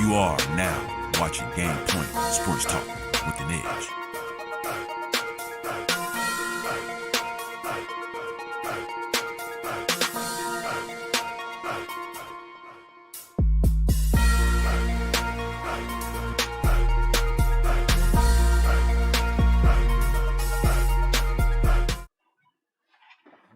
You are now watching Game Point Sports Talk with an Edge.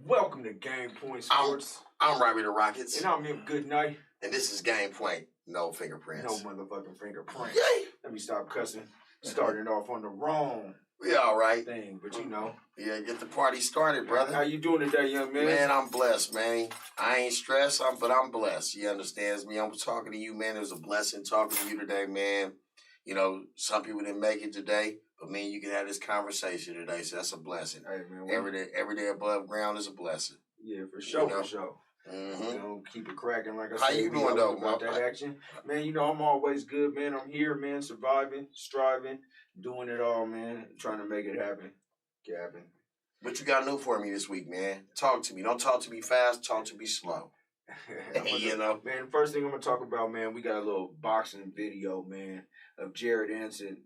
Welcome to Game Point Sports. I'm Robbie the Rockets. And I'm him, Good Night. And this is Game Point. No fingerprints. No motherfucking fingerprints. Yay! Let me stop cussing. Starting off on the wrong We all right. thing, but you know. Yeah, get the party started, brother. How you doing today, young man? Man, I'm blessed, man. I ain't stressed, but I'm blessed. You understands me? I'm talking to you, man. It was a blessing talking to you today, man. You know, some people didn't make it today, but me and you can have this conversation today, so that's a blessing. Hey, man. Every day above ground is a blessing. Yeah, for sure, You know? for sure. Mm-hmm. You know, keep it cracking, like I How said. you we doing, always though, about man? that action. Man, you know, I'm always good, man. I'm here, man, surviving, striving, doing it all, man, trying to make it happen. What you got new for me this week, man? Talk to me. Don't talk to me fast. Talk to me slow. You know? Man, first thing I'm going to talk about, man, we got a little boxing video, man, of Jared Anderson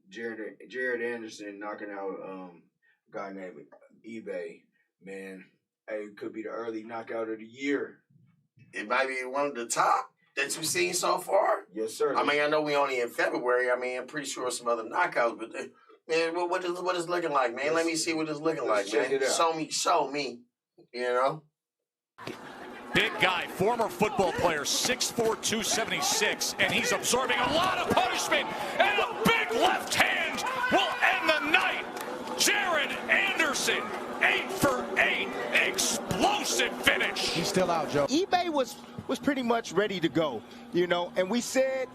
knocking out a guy named eBay, man. Hey, it could be the early knockout of the year. It might be one of the top that you've seen so far. Yes, sir. I mean, I know we only in February. I mean, I'm pretty sure some other knockouts, but man, what is looking like, man? Let me see what it's looking like, check man. it out. Show me. You know. Big guy, former football player, 6'4", 276, and he's absorbing a lot of punishment, and a big left hand will end the night. Jared Anderson, 8 for 8, explosive finish. He's still out, Joe. eBay was pretty much ready to go, you know, and we said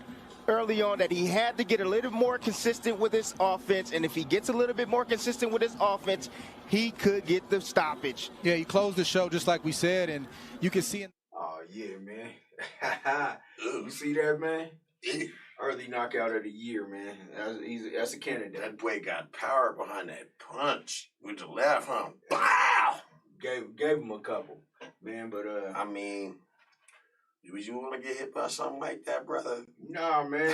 early on that he had to get a little more consistent with his offense, and if he gets a little bit more consistent with his offense, he could get the stoppage. Yeah, he closed the show just like we said, and you can see. Oh, yeah, man. You see that, man? Early knockout of the year, man. That's a candidate. That boy got power behind that punch with the left hand. Wow! Gave him a couple, man, but I mean, would you want to get hit by something like that, brother? Nah, man.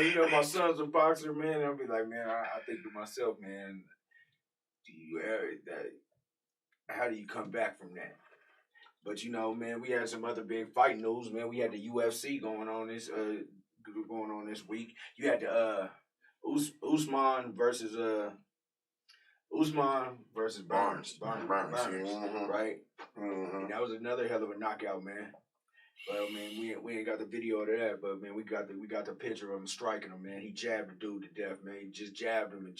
You know, my son's a boxer, man. I'll be like, man, I think to myself, man, how do you come back from that? But you know, man, we had some other big fight news, man. We had the UFC going on this week. You had the Usman versus Barnes, Mm-hmm. right? Mm-hmm. And that was another hell of a knockout, man. Well, man, we ain't got the video of that, but man, we got the picture of him striking him, man. He jabbed the dude to death, man. He just jabbed him.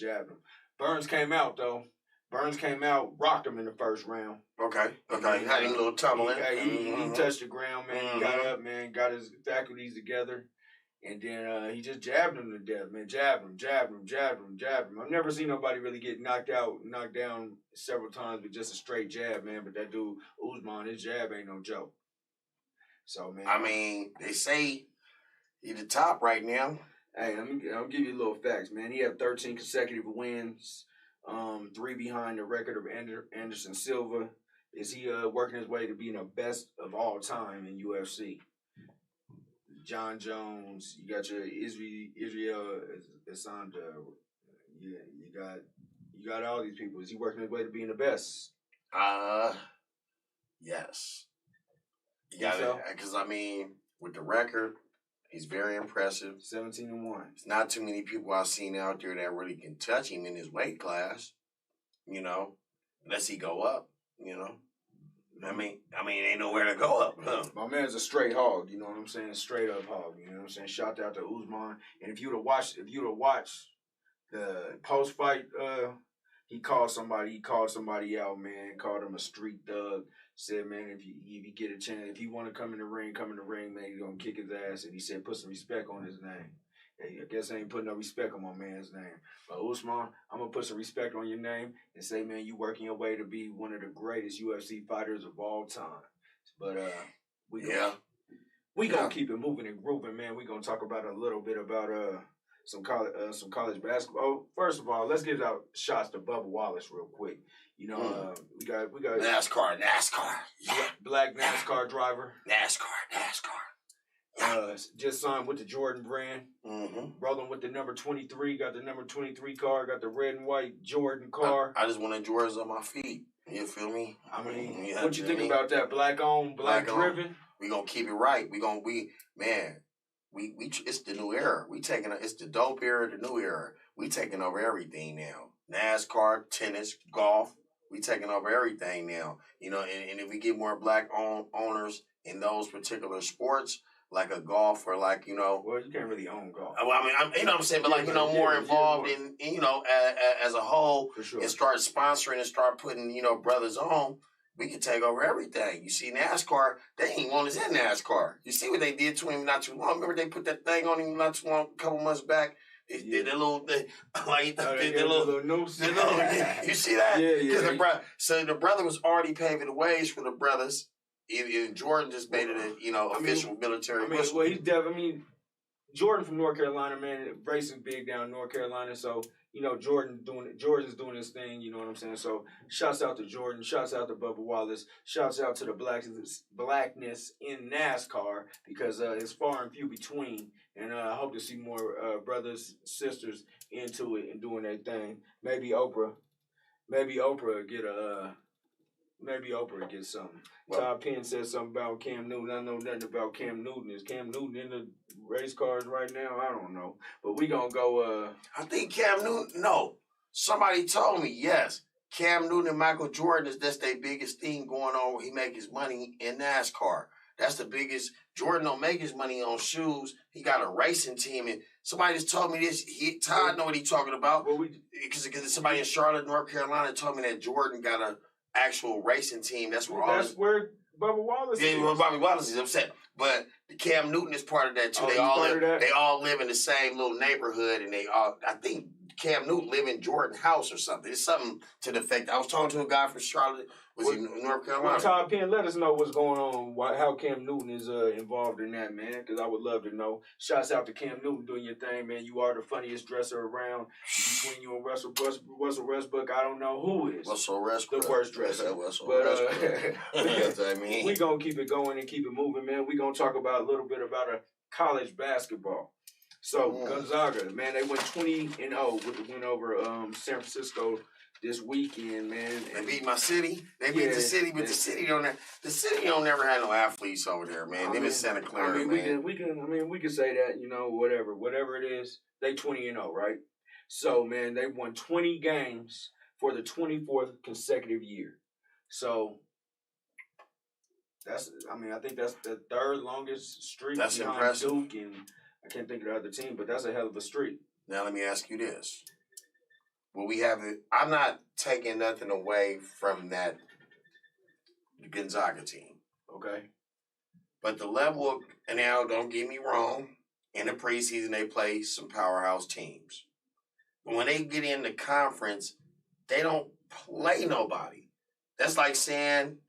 Burns came out though. Rocked him in the first round. Okay. Had him a little tumbling. He touched the ground, man. He got up, man. Got his faculties together. And then he just jabbed him to death, man. Jabbed him. I've never seen nobody really get knocked down several times with just a straight jab, man. But that dude, Usman, his jab ain't no joke. So, man. I mean, they say he's the top right now. Hey, I'll give you a little facts, man. He had 13 consecutive wins, 3 behind the record of Anderson Silva. Is he working his way to being the best of all time in UFC? John Jones, you got your Israel Adesanya. Yeah, you got all these people. Is he working his way to being the best? Yes. You got it, because I mean, with the record, he's very impressive. 17-1. There's not too many people I've seen out there that really can touch him in his weight class. You know, unless he go up. You know. I mean, ain't nowhere to go up. Huh? My man's a straight hog, you know what I'm saying? Straight up hog, you know what I'm saying? Shout out to Usman. And if you'd have watched the post fight, he called somebody out, man. Called him a street thug. Said, man, if you get a chance, if you want to come in the ring, man. He's gonna kick his ass. And he said, put some respect on his name. Hey, I guess I ain't putting no respect on my man's name. But Usman, I'm going to put some respect on your name and say, man, you working your way to be one of the greatest UFC fighters of all time. But we gonna keep it moving and grooving, man. We're going to talk about a little bit about some college basketball. Oh, first of all, let's give out shots to Bubba Wallace real quick. You know, we got NASCAR. Yeah. Black NASCAR driver. NASCAR. just signed with the Jordan brand. Mm-hmm. Rolling with the number 23, got the number 23 car, got the red and white Jordan car. I just want the Jordans on my feet. You feel me? I mean, Yeah, what you think I mean, about that? Black owned, black driven. We gonna keep it right. We it's the new era. It's the dope era, the new era. We taking over everything now. NASCAR, tennis, golf. We taking over everything now. You know, and if we get more black owners in those particular sports, like a golf or like, you know. Well, you can't really own golf. Well, I mean, you know what I'm saying? But like, you know, more involved in, you know, as a whole. For sure. And start sponsoring and start putting, you know, brothers on. We can take over everything. You see NASCAR, they ain't want us in NASCAR. You see what they did to him not too long. Remember they put that thing on him not too long, a couple months back? They did a little, little noose. You see that? Yeah. So the brother was already paving the ways for the brothers. And Jordan just made it a, you know, official military whistle. Well, Jordan from North Carolina, man, racing big down in North Carolina. So, you know, Jordan's doing his thing, you know what I'm saying? So, shouts out to Jordan, shouts out to Bubba Wallace, shouts out to the blackness in NASCAR because it's far and few between. And I hope to see more brothers, sisters into it and doing their thing. Maybe Oprah get something. Well, Todd Penn said something about Cam Newton. I know nothing about Cam Newton. Is Cam Newton in the race cars right now? I don't know. But we gonna go I think Cam Newton, no. Somebody told me, yes. Cam Newton and Michael Jordan, that's their biggest thing going on where he make his money in NASCAR. That's the biggest. Jordan don't make his money on shoes. He got a racing team. And somebody just told me this. Todd know what he talking about. Because somebody in Charlotte, North Carolina told me that Jordan got a actual racing team. That's where Bubba Wallace is. Yeah, where Bobby Wallace is upset. But Cam Newton is part of that too. They all live in the same little neighborhood, and I think Cam Newton live in Jordan house or something. It's something to the effect. I was talking to a guy from Charlotte. Was he North Carolina? Well, Todd Penn, let us know what's going on, how Cam Newton is involved in that, man, because I would love to know. Shouts out to Cam Newton doing your thing, man. You are the funniest dresser around. Between you and Russell Westbrook, I don't know who is. Russell Westbrook. The worst dresser. I mean, we going to keep it going and keep it moving, man. We going to talk about a little bit about college basketball. So, Gonzaga, man, they went 20-0 with the win over San Francisco this weekend, man. They beat my city. They beat the city, but the city don't never have no athletes over there, man. They in Santa Clara, man. We can say that, you know, whatever it is. They 20-0, right? So, man, they won 20 games for the 24th consecutive year. So I think that's the third longest streak that's behind impressive. Duke, and I can't think of the other team, but that's a hell of a streak. Now let me ask you this. Well, we have it. I'm not taking nothing away from that Gonzaga team. Okay. But the level of, and now don't get me wrong, in the preseason they play some powerhouse teams. But when they get in the conference, they don't play nobody. That's like saying,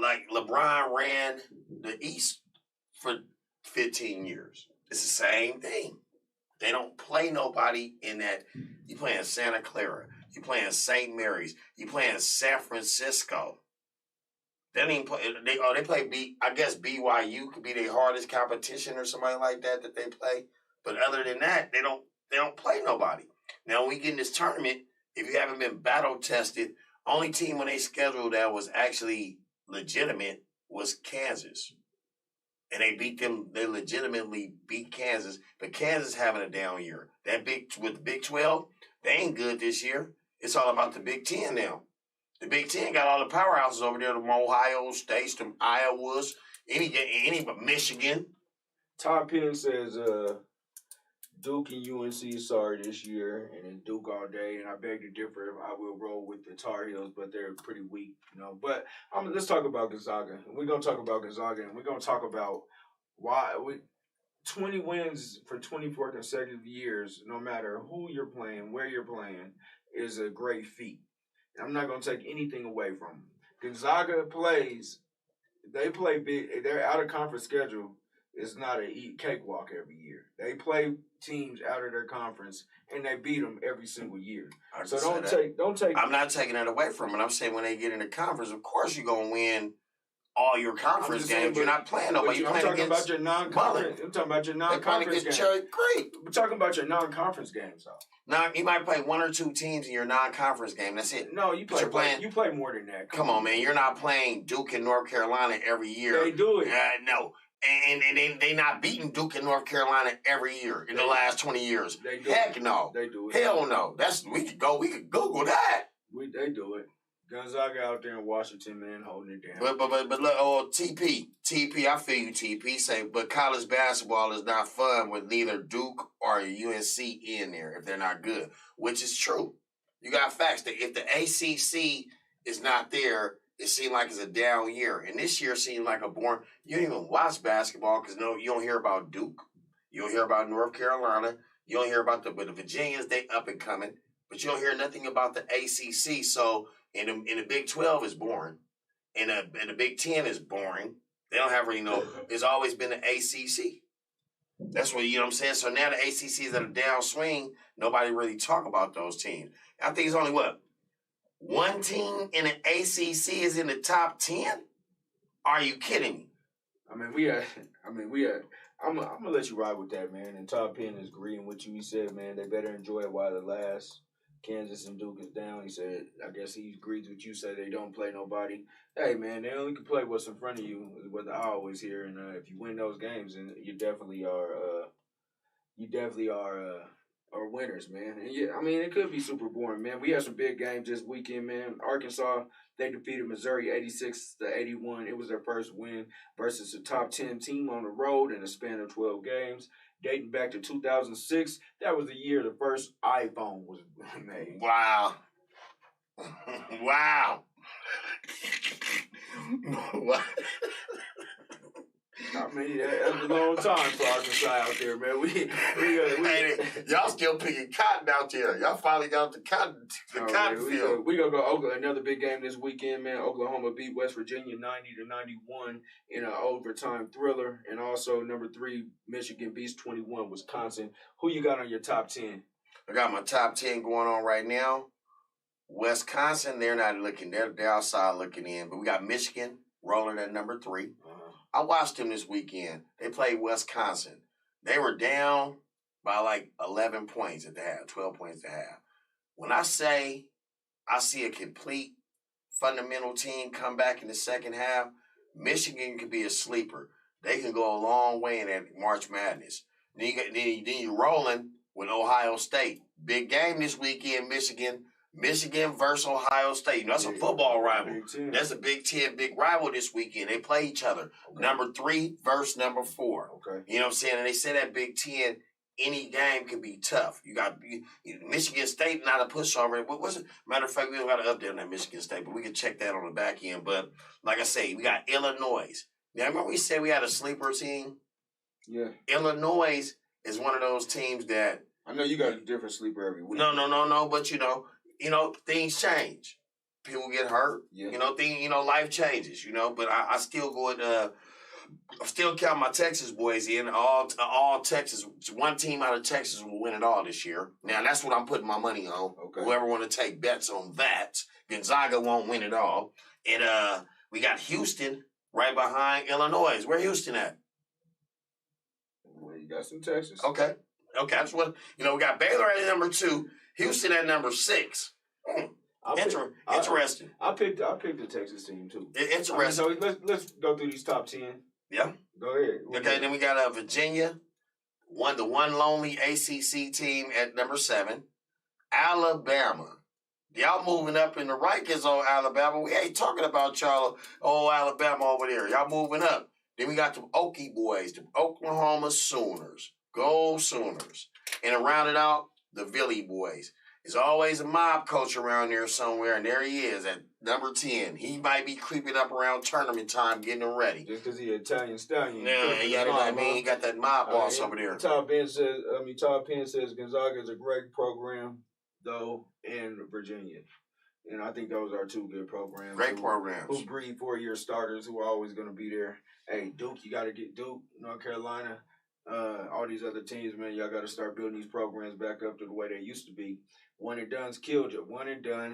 like LeBron ran the East for 15 years. It's the same thing. They don't play nobody in that. You playing Santa Clara. You playing St. Mary's. You playing San Francisco. They don't even play. They play I guess BYU could be their hardest competition or somebody like that they play. But other than that, they don't play nobody. Now when we get in this tournament, if you haven't been battle tested, only team on their schedule that was actually legitimate was Kansas. And they beat them. They legitimately beat Kansas. But Kansas having a down year. With the Big 12, they ain't good this year. It's all about the Big 10 now. The Big 10 got all the powerhouses over there. Them Ohio States, them Iowas, any but Michigan. Todd Penn says Duke and UNC sorry this year, and then Duke all day. And I beg to differ. I will roll with the Tar Heels, but they're pretty weak, you know. But let's talk about Gonzaga. We're gonna talk about Gonzaga, and we're gonna talk about why 20 wins for 24 consecutive years, no matter who you're playing, where you're playing, is a great feat. And I'm not gonna take anything away from them. Gonzaga plays. They play big. Their out of conference schedule is not a cakewalk every year. They play teams out of their conference, and they beat them every single year. So don't take. I'm not taking that away from it. I'm saying when they get in the conference, of course you're gonna win all your conference just saying, games. You're not playing nobody. You're I'm playing talking against about your non-conference. I'm talking about your They're playing non-conference against games. Great. We're talking about your non-conference games, though. Now, you might play one or two teams in your non-conference game. That's it. No, you But play. you're playing- You play more than that. Come on, man. You're not playing Duke and North Carolina every year. They do it. No. And they not beating Duke and North Carolina every year in the last 20 years. They do Heck it. no. They do it. Hell no. We could Google that. They do it. Gonzaga out there in Washington, man, holding it down. But look, TP, I feel you, TP. Say, but college basketball is not fun with neither Duke or UNC in there if they're not good, which is true. You got facts that if the ACC is not there, it seems like it's a down year, and this year seems like a boring. You don't even watch basketball because you don't hear about Duke, you don't hear about North Carolina, you don't hear about the Virginians. They up and coming, but you don't hear nothing about the ACC. So. In the Big 12 is boring. In the Big 10 is boring. They don't have really it's always been the ACC. That's what, you know what I'm saying? So now the ACC is at a downswing. Nobody really talk about those teams. I think it's only one team in the ACC is in the top 10? Are you kidding me? I'm gonna let you ride with that, man. And Todd Penn is agreeing with you. He said, man, they better enjoy it while it lasts. Kansas and Duke is down. He said, I guess he agrees with you, say they don't play nobody. Hey, man, they only can play what's in front of you, is what I always hear. And if you win those games, and you definitely are winners, man. And yeah, I mean, it could be super boring, man. We had some big games this weekend, man. Arkansas, they defeated Missouri 86-81. It was their first win versus a top 10 team on the road in a span of 12 games. Dating back to 2006, that was the year the first iPhone was made. Wow. Wow. I mean, that's a long time for Arkansas out there, man. Hey, y'all still picking cotton out there. Y'all finally got the cotton field. We gonna go Oklahoma. Another big game this weekend, man. Oklahoma beat West Virginia 90-91 in an overtime thriller, and also number 3 Michigan beats 21 Wisconsin. Who you got on your top 10? I got my top 10 going on right now. Wisconsin, they're not looking. They're outside looking in, but we got Michigan rolling at number 3. I watched them this weekend. They played Wisconsin. They were down by like 11 points at the half, 12 points at the half. When I say I see a complete fundamental team come back in the second half, Michigan could be a sleeper. They can go a long way in that March Madness. Then you're rolling with Ohio State. Big game this weekend, Michigan. Michigan versus Ohio State. That's a football rival. That's a Big Ten big rival this weekend. They play each other. Okay. Number 3 versus number 4. Okay. You know what I'm saying? And they say that Big Ten, any game can be tough. You got Michigan State, not a pushover. What was it? Matter of fact, we don't got an update on that Michigan State, but we can check that on the back end. But like I say, we got Illinois. Now, remember we said we had a sleeper team? Yeah. Illinois is one of those teams that... I know you got a different sleeper every week. No, but things change. People get hurt. Yeah. Life changes, but I still go with, I still count my Texas boys in. All Texas, one team out of Texas will win it all this year. Now, that's what I'm putting my money on. Okay. Whoever want to take bets on that. Gonzaga won't win it all. And we got Houston right behind Illinois. Where Houston at? Well, you got some Texas. Okay. That's what, we got Baylor at number 2, Houston at number 6. Interesting. I picked the Texas team too. Interesting. So let's go through these top 10. Yeah. Go ahead. Okay, then we got Virginia, the one lonely ACC team at number 7. Alabama. Y'all moving up in the rankings on Alabama. We ain't talking about y'all, Alabama over there. Y'all moving up. Then we got the Okie boys, the Oklahoma Sooners. Go Sooners. And to round it out, the Philly boys. There's always a mob coach around there somewhere, and there he is at number 10. He might be creeping up around tournament time, getting them ready. Just because he's an Italian stallion. Yeah, he got that mob boss over there. Todd Penn says Gonzaga is a great program, though, in Virginia. And I think those are 2 good programs. Great programs. Who breed 4-year starters who are always going to be there. Hey, Duke, you got to get Duke, North Carolina. All these other teams, man, y'all got to start building these programs back up to the way they used to be. One and done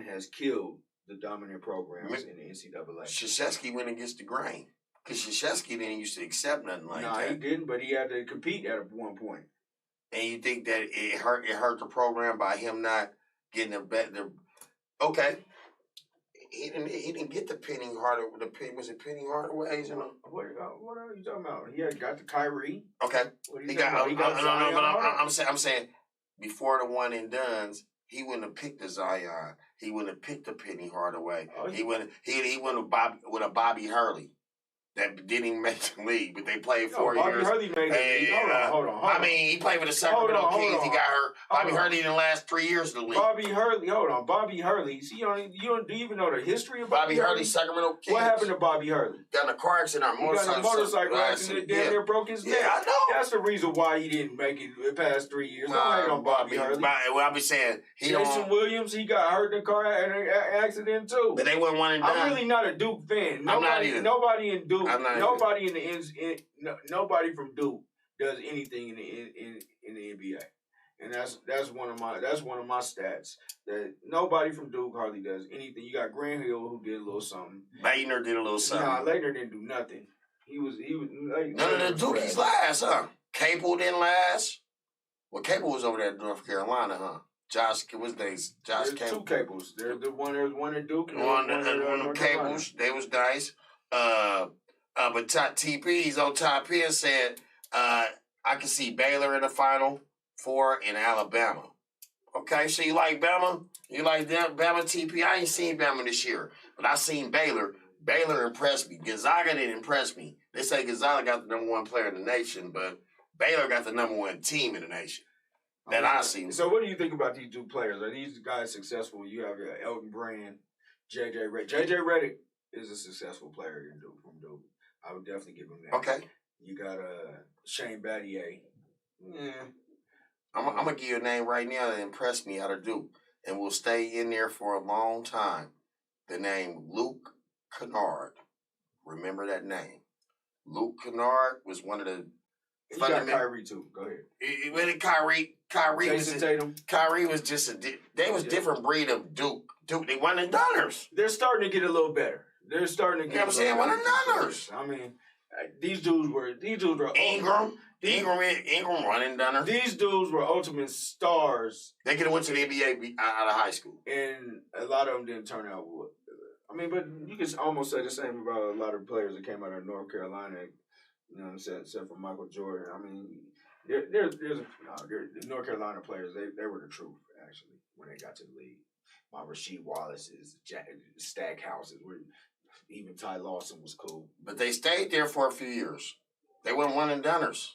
has killed the dominant programs in the NCAA. Krzyzewski went against the grain. Because Krzyzewski didn't used to accept nothing like Nah, that. he didn't, but he had to compete at one point. And you think that it hurt the program by him not getting a better? Okay, he didn't get the Penny Hardaway. Was it Penny Hardaway? You know? What are you talking about? He had got the Kyrie. Okay, What are he you got. talking about? He got Zion. I'm saying before the one and dones, he wouldn't have picked the Zion. He wouldn't have picked the Penny Hardaway. Oh, he wouldn't with a Bobby Hurley. That didn't even make the league, but they played 4 years. Bobby Hurley made the league. Hold on. I mean, he played with the Sacramento Kings. He got hurt. Bobby Hurley didn't last 3 years in the league. Bobby Hurley, hold on. Bobby Hurley. See, you don't even know the history of Bobby Hurley, Sacramento Kings. What happened to Bobby Hurley? Got in a car accident. He got in a motorcycle accident. Damn near broke his neck. Yeah, I know. That's the reason why he didn't make it past 3 years. Don't hate on Bobby Hurley. Well, I be saying Jason Williams, he got hurt in a car accident too. But they wouldn't want it done. I'm really not a Duke fan. I'm not either. Nobody in Duke. Nobody Nobody from Duke does anything in the NBA, and that's one of my stats. That nobody from Duke hardly does anything. You got Grant Hill who did a little something. Laettner did a little something. Nah, Laettner didn't do nothing. He was like, none of the Dukies last, huh? Capel didn't last. Well, Capel was over there in North Carolina, huh? Josh, what's his name? Josh Capel. There's 2 Capels. There's there's one in Duke and one in of Capels. They was nice. But TP's on top here said, I can see Baylor in the Final Four in Alabama. Okay, so you like Bama? You like them, Bama TP? I ain't seen Bama this year, but I seen Baylor. Baylor impressed me. Gonzaga didn't impress me. They say Gonzaga got the #1 player in the nation, but Baylor got the #1 team in the nation. That I seen. So what do you think about these 2 players? Are these guys successful? You have Elton Brand, JJ Redick. JJ Redick is a successful player in Duke, from Duke. I would definitely give him that. Okay. You got Shane Battier. Yeah. I'm going to give you a name right now that impressed me out of Duke and will stay in there for a long time. The name Luke Kennard. Remember that name. Luke Kennard was one of the You got Kyrie too. Go ahead. When Kyrie Jason Tatum. Kyrie was just they was different breed of Duke. Duke, they one and doneers. They're starting to get a little better. They're starting to get. You know what I'm saying? One and doneers. I mean, these dudes were Ingram one and doneer. These dudes were ultimate stars. They could have went to the NBA out of high school, and a lot of them didn't turn out well. I mean, but you can almost say the same about a lot of players that came out of North Carolina. You know what I'm saying? Except for Michael Jordan. I mean, the North Carolina players, they were the truth, actually, when they got to the league. My Rasheed Wallace's, Stackhouses, even Ty Lawson was cool. But they stayed there for a few years. They went one and doneers.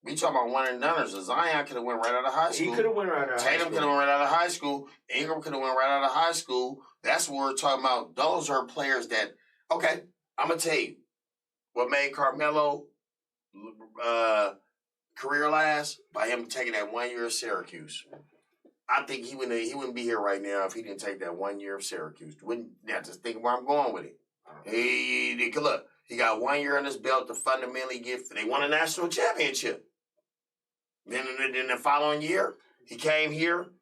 We talking about one and doneers. Zion could have went right out of high school. He could have went right out of high school. Tatum could have went right out of high school. Ingram could have went right out of high school. That's what we're talking about. Those are players that, okay, I'm going to tell you what made Carmelo career last by him taking that 1 year of Syracuse. I think he wouldn't be here right now if he didn't take that 1 year of Syracuse. Just think where I'm going with it. Look, he got 1 year on his belt to fundamentally they won a national championship. Then the following year, he came here,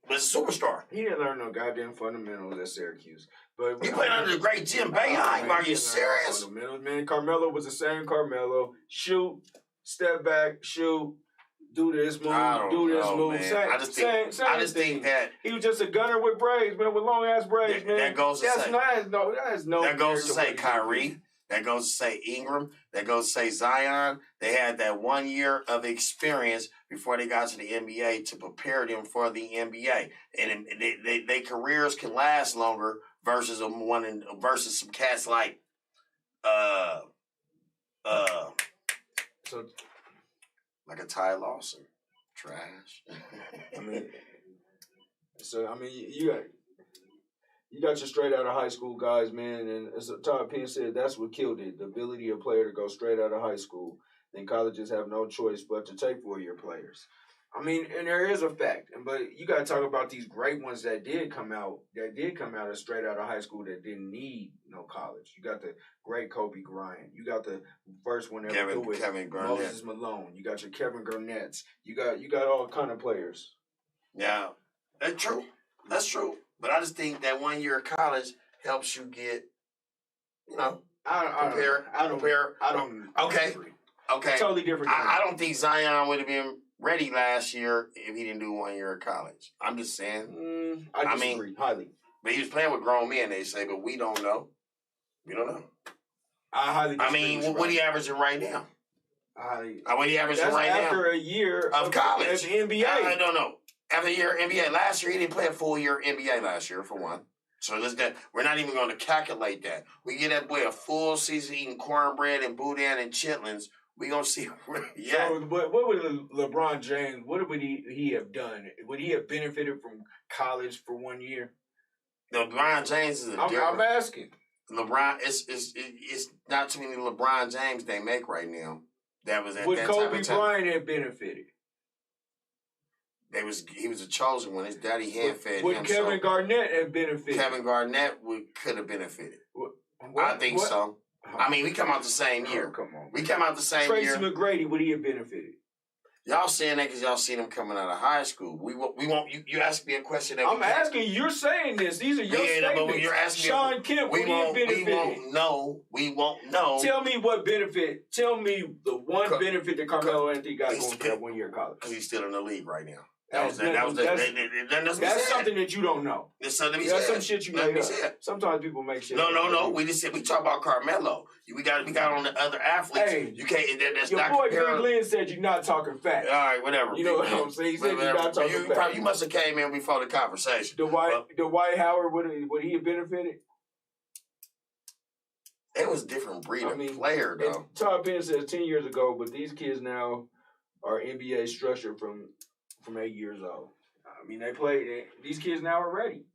was a superstar. He didn't learn no goddamn fundamentals at Syracuse. But he played under the great Jim Boeheim. Are you serious? Fundamentals, man. Carmelo was the same Carmelo. Shoot, step back, shoot, do this move, move. I just think that he was just a gunner with braids, man, with long ass braids, man. That goes to say that goes to say Kyrie. That goes to say Ingram. That goes to say Zion. They had that 1 year of experience before they got to the NBA to prepare them for the NBA, and their careers can last longer versus some cats like like a Ty Lawson, trash. You got your straight out of high school guys, man, and as Todd Penn said, that's what killed it. The ability of a player to go straight out of high school. Then colleges have no choice but to take 4-year players. I mean, and there is a fact, but you got to talk about these great ones that did come out as straight out of high school that didn't need no college. You got the great Kobe Bryant. You got the first one ever do it, Kevin Garnett. Moses Malone. You got your Kevin Garnett's. You got all kind of players. Yeah, that's true. That's true. But I just think that 1 year of college helps you get, prepare. I don't. Okay. Agree. Okay. Totally different. I don't think Zion would have been ready last year if he didn't do 1 year of college. I'm just saying. I disagree highly. But he was playing with grown men, they say, but we don't know. We don't know. I highly disagree. What are you averaging right now? What are you averaging that's right now? After a year of college. As NBA. No. After a year of NBA. Last year, he didn't play a full year NBA last year, for one. So we're not even going to calculate that. We get that boy a full season eating cornbread and boudin and chitlins. We're going to see. Yeah. So, what would LeBron James, what would he have done? Would he have benefited from college for 1 year? LeBron James is I'm asking. LeBron, it's not too many LeBron James they make right now. That was at would that Kobe type of time. Bryant have benefited? He was a chosen one. His daddy hand fed him. Would Kevin Garnett have benefited? Kevin Garnett could have benefited. I think so. We come out the same year. Come on. We come out the same year. Tracy McGrady, would he have benefited? Y'all saying that because y'all seen him coming out of high school. We won't. You asked me a question that I'm asking. You're saying this. These are your statements. But you're asking Sean Kemp, would he have benefited? We won't know. Tell me what benefit. Tell me the one benefit that Carmelo Anthony got going for that 1 year of college. Because he's still in the league right now. That's something that you don't know. That's something That's some shit you made up. Sometimes people make shit. No. We talk about Carmelo. We got on the other athletes. Hey, you can't. That's your not boy Greg Lynn said you're not talking facts. All right, whatever. You know what I'm saying? He said you're not talking facts. You must have came in before the conversation. Dwight Howard, would he have benefited? It was a different breed of player, though. Todd Penn says 10 years ago, but these kids now are NBA structured from 8 years old. They play. These kids now are ready.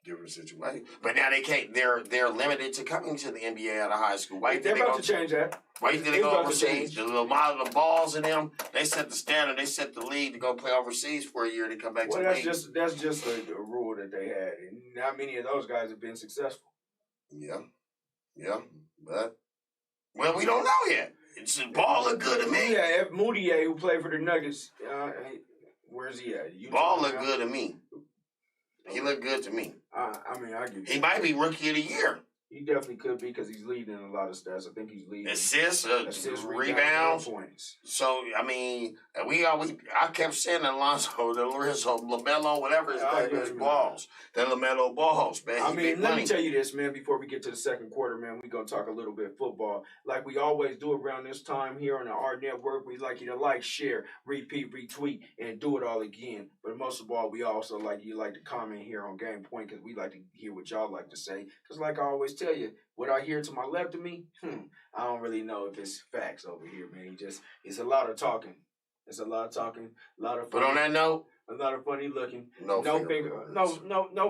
Different situation, but now they can't. They're limited to coming to the NBA out of high school. Why They're about to change that. Why did they go overseas? The balls in them. They set the standard. They set the league to go play overseas for a year to come back to the league. That's just a rule that they had, and not many of those guys have been successful. Yeah, but we don't know yet. It's ball look good to me. Yeah, F. Moutier, who played for the Nuggets, where's he at? Ball look good to me. He looked good to me. I give you. He might be rookie of the year. He definitely could be because he's leading in a lot of stats. I think he's leading assists, rebounds, points. So I kept saying Alonzo, the Lorenzo, LaMelo, whatever his balls, the LaMelo balls, man. Let me tell you this, man. Before we get to the second quarter, man, we're gonna talk a little bit football, like we always do around this time here on the Art Network. We like you to like, share, repeat, retweet, and do it all again. But most of all, we also like to comment here on Game Point because we like to hear what y'all like to say. Because like I always tell you, what I hear to my left of me, I don't really know if it's facts over here, man. It's a lot of talking. It's a lot of talking, a lot of funny, but on that note, a lot of funny looking. No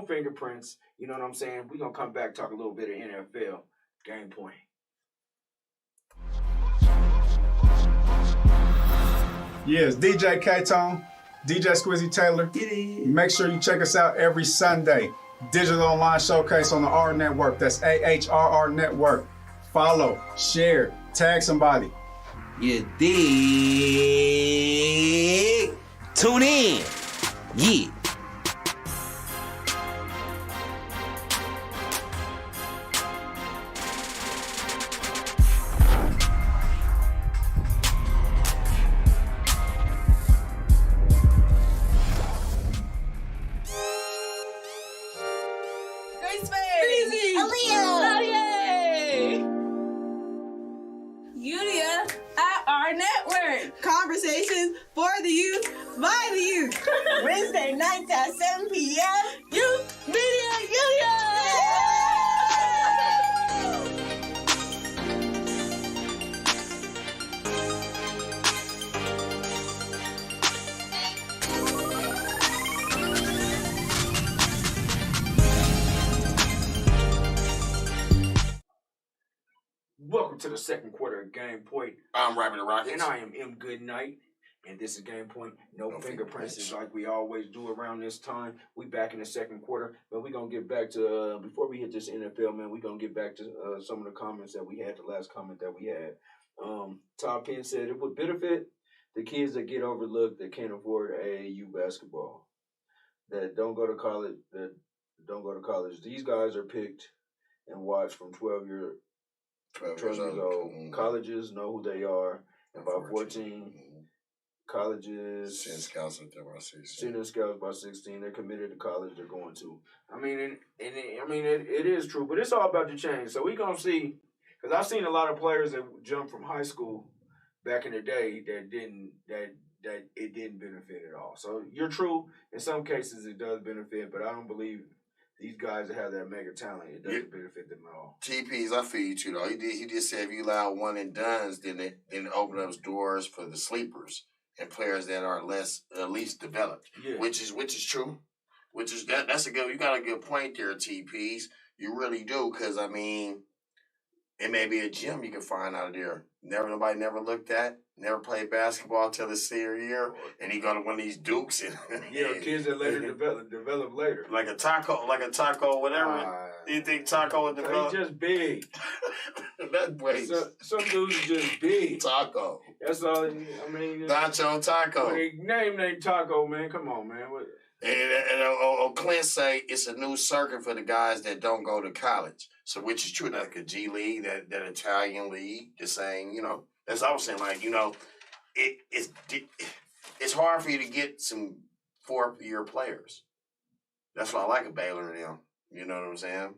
fingerprints. You know what I'm saying? We're gonna come back, talk a little bit of NFL. Game Point. Yes, DJ K-Tone, DJ Squizzy Taylor. Make sure you check us out every Sunday. Digital Online Showcase on the R Network. That's AHRR Network. Follow, share, tag somebody. You dig? Tune in. Yeah. Conversations for the youth, by the youth. Wednesday nights at 7 p.m. Youth Media Union! Welcome to the second quarter of Game Point. I'm Rabbit the Rockets. And I am M. Goodnight. And this is Game Point. No fingerprints is like we always do around this time. We back in the second quarter. But we're going to get back to, before we hit this NFL, man, we're going to get back to some of the comments that we had, the last comment that we had. Todd Penn said it would benefit the kids that get overlooked that can't afford AAU basketball. that don't go to college. These guys are picked and watched from 12 years 12 years old. Mm-hmm. Colleges know who they are. And by 14, Mm-hmm. colleges Send scouts up there by 16. senior scouts by 16. They're committed to college. They're going to. I mean, it is true, but it's all about the change. So we gonna see, because I've seen a lot of players that jumped from high school back in the day that it didn't benefit at all. So you're true. In some cases, it does benefit, but I don't believe these guys that have that mega talent, it doesn't benefit them at all. TPs, I feel you too though. He did say if you allow one and dones, then it open up doors for the sleepers and players that are least developed. Yeah. Which is true. Which is that's a good. You got a good point there, TPs. You really do, because I mean, it may be a gym you can find out there. Nobody never looked at. Never played basketball till his senior year, and he go to one of these Dukes and Kids that later develop later. like a taco, whatever. You think taco would develop? He's just big. That way. Some dudes are just big. Taco. That's all. I mean, Nacho Taco. Name Taco, man. Come on, man. And Clint say it's a new circuit for the guys that don't go to college. So which is true, like a G League, that Italian league. Just saying, that's what I was saying. Like, it's hard for you to get some 4-year players. That's what I like of Baylor and them. You know what I'm saying?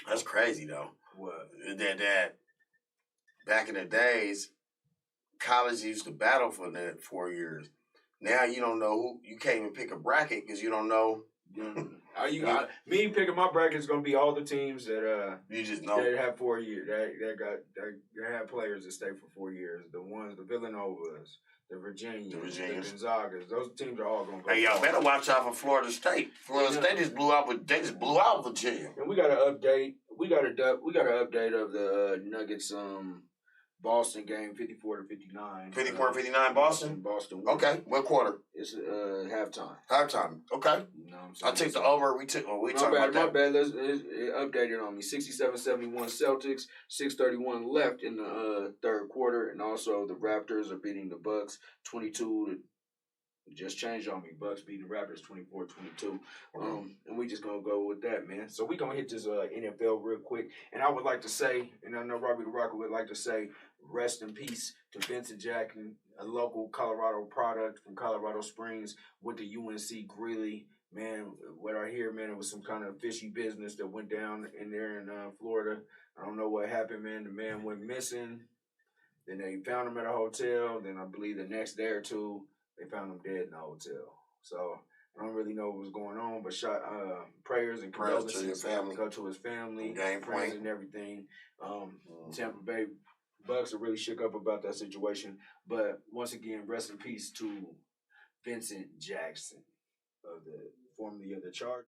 That's crazy though. What? That back in the days, college used to battle for that 4 years. Now you don't know who. You can't even pick a bracket because you don't know. Me picking my bracket is gonna be all the teams that you just know that have 4 years. That have players that stay for 4 years. The ones, the Villanovas, the Virginians, the Gonzagas. Those teams are all gonna go. Hey, y'all better watch out for Florida State. Florida State just blew out. They just blew out Virginia. And we got to update. We got an update of the Nuggets Boston game 54-59. 54-59 Boston? Boston. Okay. What quarter? It's halftime. Halftime. Okay. You know what I'm saying? I took the over. We talked about that. My bad. Let's update it on me. 67-71 Celtics. 6:31 left in the third quarter, and also the Raptors are beating the Bucks 22. Just changed on me. Bucks beating the Raptors 24-22. And we just gonna go with that, man. So we gonna hit this NFL real quick. And I would like to say, and I know Robbie the Rocker would like to say, rest in peace to Vincent Jackson, a local Colorado product from Colorado Springs with the UNC Greeley. Man, what I hear, man, it was some kind of fishy business that went down in there in Florida. I don't know what happened, man. The man went missing. Then they found him at a hotel. Then I believe the next day or two, they found him dead in the hotel. So I don't really know what was going on, but prayers and condolences to your family. Go to his family, Game friends, point. and everything. Tampa Bay Bucks are really shook up about that situation. But once again, rest in peace to Vincent Jackson, formerly of the Chargers.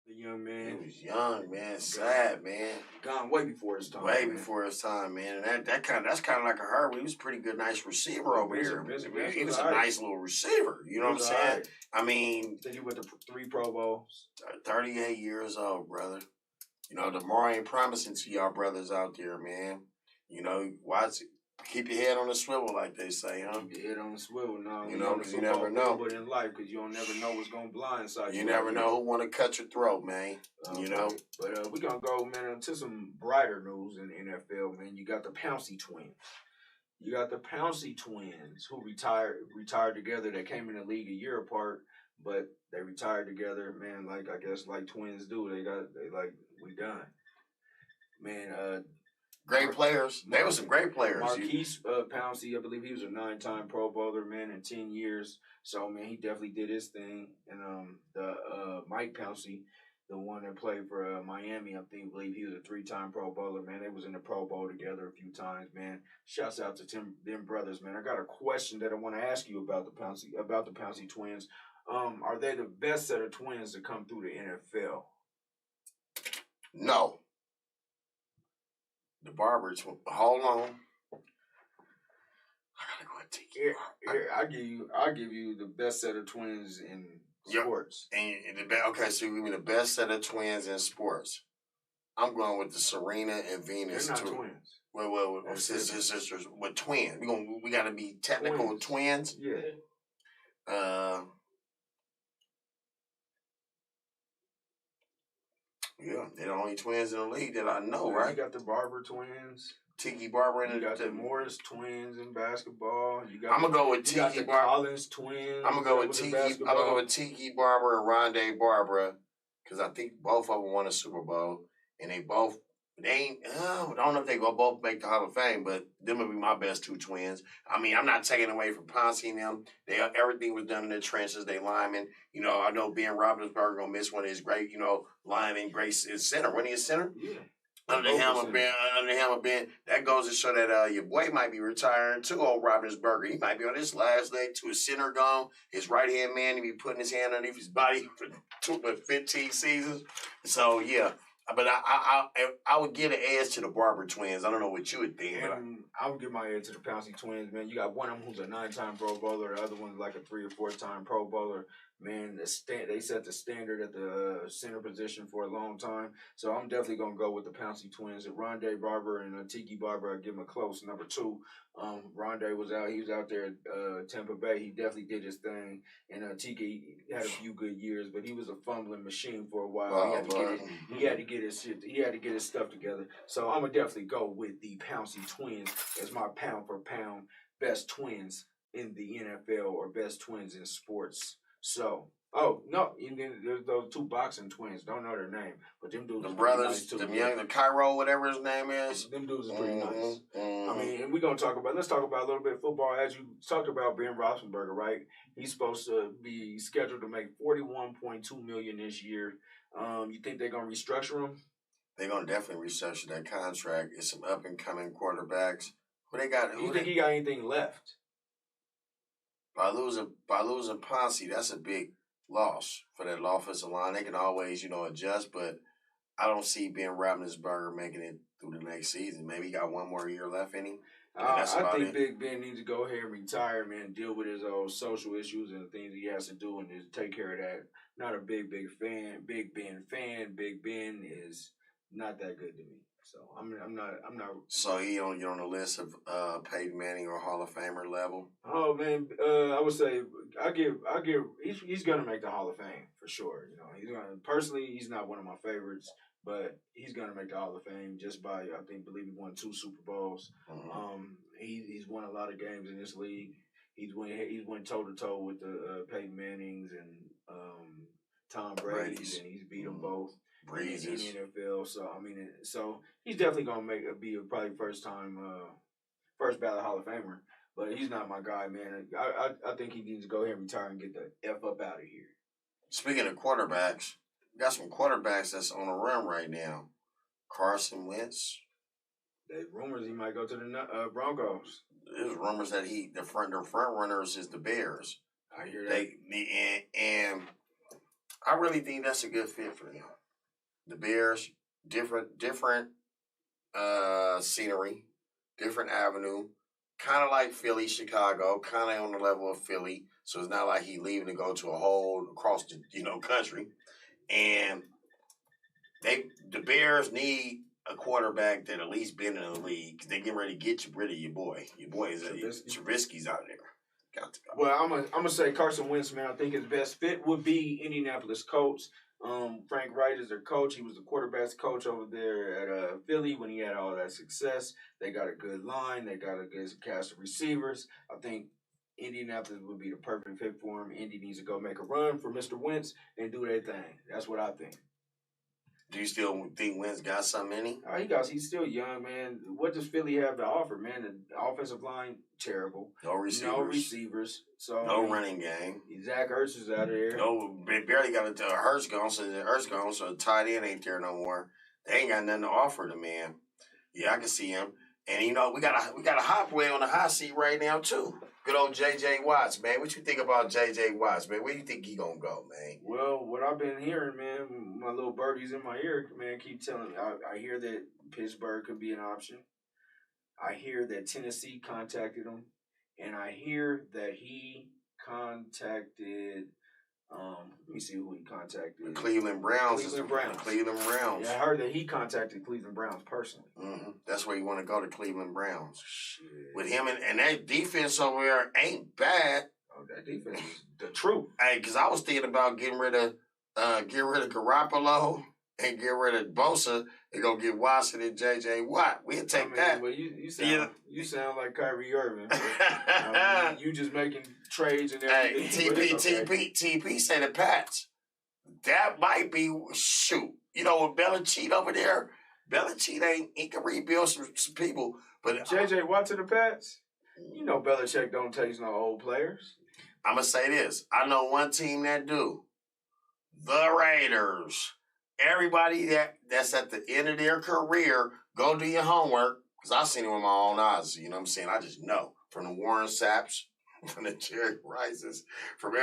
The young man. He was young, man. Sad, man. Gone way before his time. Before his time, man. And that's kind of like a Herbert. He was a pretty good, nice receiver over here. He was a nice little receiver. You know what I'm saying? Right. I mean, Then he went to 3 Pro Bowls. 38 years old, brother. The more ain't promising to y'all brothers out there, man. Watch it. Keep your head on the swivel, like they say, huh? Keep your head on the swivel now. Because you never know. But in life, because you don't never know what's going to blindside you. You never know who want to cut your throat, man. But we're going to go, man, to some brighter news in the NFL, man. You got the Pouncey twins. You got the Pouncey twins who retired together. They came in the league a year apart, but they retired together, man, like twins do. We done. Man, great players. They were some great players. Marquise Pouncey, I believe he was a 9-time Pro Bowler, man, in 10 years. So, man, he definitely did his thing. And Mike Pouncey, the one that played for Miami, I believe he was a 3-time Pro Bowler, man. They was in the Pro Bowl together a few times, man. Shouts out to them brothers, man. I got a question that I want to ask you about the Pouncey twins. Are they the best set of twins to come through the NFL? No. The Barbers. Hold on. I gotta go and take you. Here, I'll give you the best set of twins in sports. Okay, so you give me the best set of twins in sports. I'm going with the Serena and Venus. They're not twins. Well, sisters with twins. We gotta be technical with twins. Yeah. Yeah, they're the only twins in the league that I know, You right? got the Barber twins. Tiki Barber and You got the Morris twins in basketball. You got I'm gonna go with you got Tiki the Barber. Collins twins. I'm gonna go with the Tiki. I'm basketball. gonna go with Tiki Barber and Rondé Barber because I think both of them won a Super Bowl, and they ain't. I don't know if they go both make the Hall of Fame, but them would be my best two twins. I mean, I'm not taking away from Ponce and them. Everything was done in the trenches. They linemen. You know, I know Ben Roethlisberger gonna miss one of his great, linemen, great center. When he is center. Yeah. Under the helm of Ben, that goes to show that your boy might be retiring too, old Roethlisberger. He might be on his last leg to his center gone. His right-hand man, he be putting his hand underneath his body for 15 seasons. So, yeah. But I would give an edge to the Barber twins. I don't know what you would think. I would give my edge to the Pouncey twins, man. You got one of them who's a 9-time Pro Bowler. The other one's like a 3 or 4-time Pro Bowler. Man, they set the standard at the center position for a long time. So I'm definitely going to go with the Pouncey twins. Rondé Barber and Tiki Barber, I'd give him a close number 2. Rondé was out there at Tampa Bay. He definitely did his thing. And Tiki had a few good years, but he was a fumbling machine for a while. He had to get his stuff together. So I'm going to definitely go with the Pouncey twins as my pound for pound best twins in the NFL or best twins in sports. So, there's those 2 boxing twins. Don't know their name, but them dudes. The brothers, nice too, the Cairo, whatever his name is. Them dudes are pretty nice. I mean, and let's talk about a little bit of football. As you talked about Ben Roethlisberger, right? He's supposed to be scheduled to make $41.2 million this year. You think they're gonna restructure him? They're gonna definitely restructure that contract. It's some up and coming quarterbacks. Who they got? You think he got anything left? By losing Ponce, that's a big loss for that offensive line. They can always, adjust, but I don't see Ben Roethlisberger making it through the next season. Maybe he got one more year left in him. I think Big Ben needs to go ahead and retire, man, deal with his old social issues and the things he has to do and just take care of that. Not a big fan. Big Ben fan. Big Ben is not that good to me. So I'm not. So he on the list of Peyton Manning or Hall of Famer level? Oh man, I would say I give. He's gonna make the Hall of Fame for sure. He's not one of my favorites, but he's gonna make the Hall of Fame just by I believe he won 2 Super Bowls. Mm-hmm. He's won a lot of games in this league. He's went toe to toe with the Peyton Mannings and Tom Brady's, and he's beat them both. Breezes. In the NFL, so he's definitely gonna be probably first ballot Hall of Famer, but he's not my guy, man. I think he needs to go ahead and retire and get the F up out of here. Speaking of quarterbacks, we got some quarterbacks that's on the run right now. Carson Wentz. There's rumors he might go to the Broncos. There's rumors that their front runners is the Bears. I hear that. And I really think that's a good fit for them. The Bears, different scenery, different avenue, kind of like Philly, Chicago, kind of on the level of Philly. So it's not like he leaving to go to a whole across the country. And the Bears need a quarterback that at least been in the league. They getting ready to get rid of your boy. Your boy is Trubisky's out there. Got to go. Well, I'm gonna say Carson Wentz, man. I think his best fit would be Indianapolis Colts. Frank Wright is their coach. He was the quarterback's coach over there at Philly when he had all that success. They got a good line. They got a good cast of receivers. I think Indianapolis would be the perfect fit for him. Indy needs to go make a run for Mr. Wentz and do their thing. That's what I think. Do you still think Wentz got something in him? He's still young, man. What does Philly have to offer, man? The offensive line, terrible. No receivers. So no running game. Zach Ertz is out of there. No, they barely got a Hurts gone, so the tight end ain't there no more. They ain't got nothing to offer the man. Yeah, I can see him. And we got a hot boy on the hot seat right now too. Good old J.J. Watts, man. What you think about J.J. Watts, man? Where you think he gonna go, man? Well, what I've been hearing, man, my little birdies in my ear, man, keep telling me. I hear that Pittsburgh could be an option. I hear that Tennessee contacted him, and I hear that he contacted Let me see who he contacted. The Cleveland Browns. Cleveland Browns. Cleveland Browns. Yeah, I heard that he contacted Cleveland Browns personally. Mm-hmm. That's where you want to go, to Cleveland Browns. Shit. With him and that defense over there ain't bad. Oh, that defense is the truth. Hey, because I was thinking about getting rid of Garoppolo and get rid of Bosa and go get Watson and J.J. Watt. We'll take that. Well, you sound like Kyrie Irving. You just making trades and everything. Hey, TP say the Pats. That might be, shoot. You know, with Belichick over there, Belichick he can rebuild some people. But J.J. Watt to the Pats? You know Belichick don't take no old players. I'm going to say this. I know one team that do. The Raiders. Everybody that's at the end of their career, go do your homework. Because I've seen it with my own eyes. You know what I'm saying? I just know. From the Warren Sapps, from the Jerry Rices, from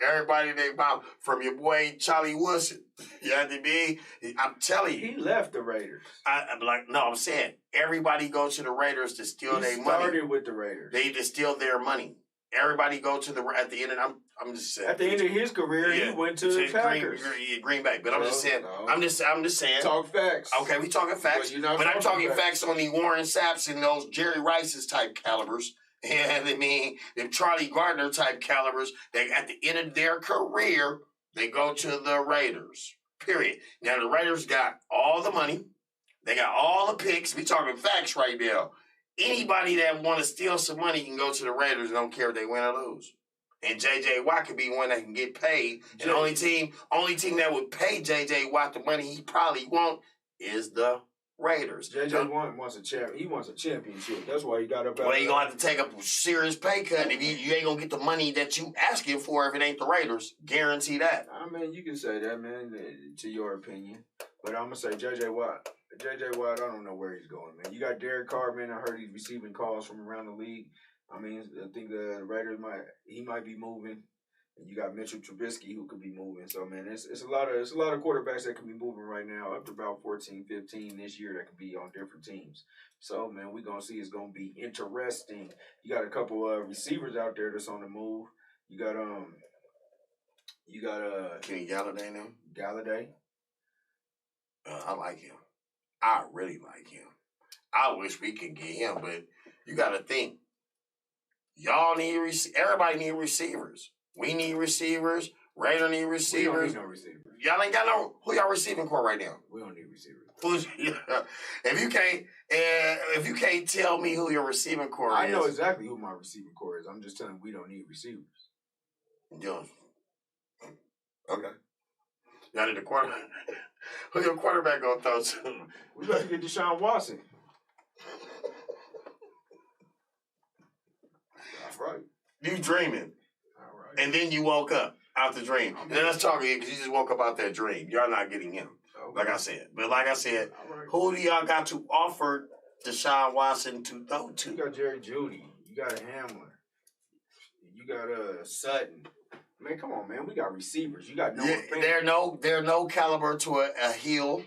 everybody named Bob, from your boy Charlie Woodson. You know what I mean? I'm telling you. He left the Raiders. I'm saying everybody go to the Raiders to steal their money. He started with the Raiders. They to steal their money. Everybody go to at the end, and I'm just saying. At the end of his career, he went to the Packers. Green Bay. But I'm just saying. No. I'm just saying. Talk facts. Okay, we talking facts. But I'm talking facts on the Warren Sapps and those Jerry Rice's type calibers. And I mean, the Charlie Gardner type calibers. They at the end of their career, they go to the Raiders. Period. Now the Raiders got all the money. They got all the picks. We talking facts right now. Anybody that want to steal some money can go to the Raiders and don't care if they win or lose. And J.J. Watt could be one that can get paid. And the only team that would pay J.J. Watt the money he probably won't is the Raiders. J.J. Watt wants a champion. He wants a championship. That's why he got up. Well, you're going to have to take a serious pay cut if you ain't going to get the money that you asking for if it ain't the Raiders. Guarantee that. I mean, you can say that, man, to your opinion. But I'm going to say J.J. Watt. J.J. Watt, I don't know where he's going, man. You got Derek Carr, man. I heard he's receiving calls from around the league. I mean, I think the Raiders might be moving. And you got Mitchell Trubisky who could be moving. So, man, it's a lot of quarterbacks that can be moving right now, up to about 14, 15 this year that could be on different teams. So, man, we're going to see it's going to be interesting. You got a couple receivers out there that's on the move. You got Kenny Galladay now? Galladay. I like him. I really like him. I wish we could get him, but you got to think. Y'all need everybody need receivers. We need receivers. Raider need receivers. We don't need no receivers. Y'all ain't got no. Who y'all receiving core right now? We don't need receivers. If you can't tell me who your receiving core is, I know exactly who my receiving core is. I'm just telling you, we don't need receivers. Yeah. Okay. Y'all need a quarterback. Who your quarterback gonna throw to? We got to get Deshaun Watson. That's right. You dreaming. All right. And then you woke up out the dream. And then let's talk again because you just woke up out that dream. Y'all not getting him. Okay. Like I said. But like I said, right. Who do y'all got to offer Deshaun Watson to throw to? You got Jerry Jeudy. You got a Hamler. You got Sutton. Man, come on, man. We got receivers. You got they're no caliber to a Hill.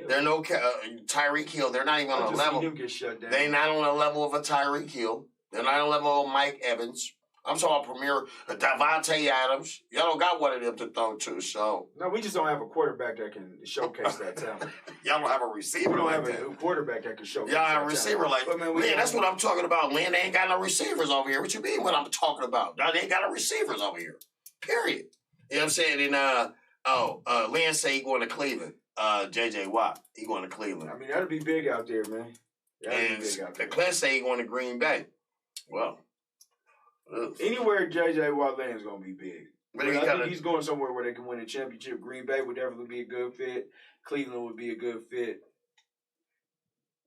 They're no Tyreek Hill. They're not even on a level. Him get shut down. They're not on a level of a Tyreek Hill. They're not on a level of Mike Evans. I'm talking Premier Davante Adams. Y'all don't got one of them to throw to, so. No, we just don't have a quarterback that can showcase that talent. Y'all don't have a receiver. We don't have a quarterback that can showcase. Y'all have a receiver talent. like. Man, that's what I'm talking about. Lynn, they ain't got no receivers over here. What you mean? What I'm talking about? They ain't got no receivers over here. Period. You know what I'm saying? And Lynn say he going to Cleveland. J.J. Watt, he going to Cleveland. I mean, that'd be big out there, man. And the Clint say he going to Green Bay. Well, anywhere J.J. Watt lands is going to be big. But I think he's going somewhere where they can win a championship. Green Bay would definitely be a good fit. Cleveland would be a good fit.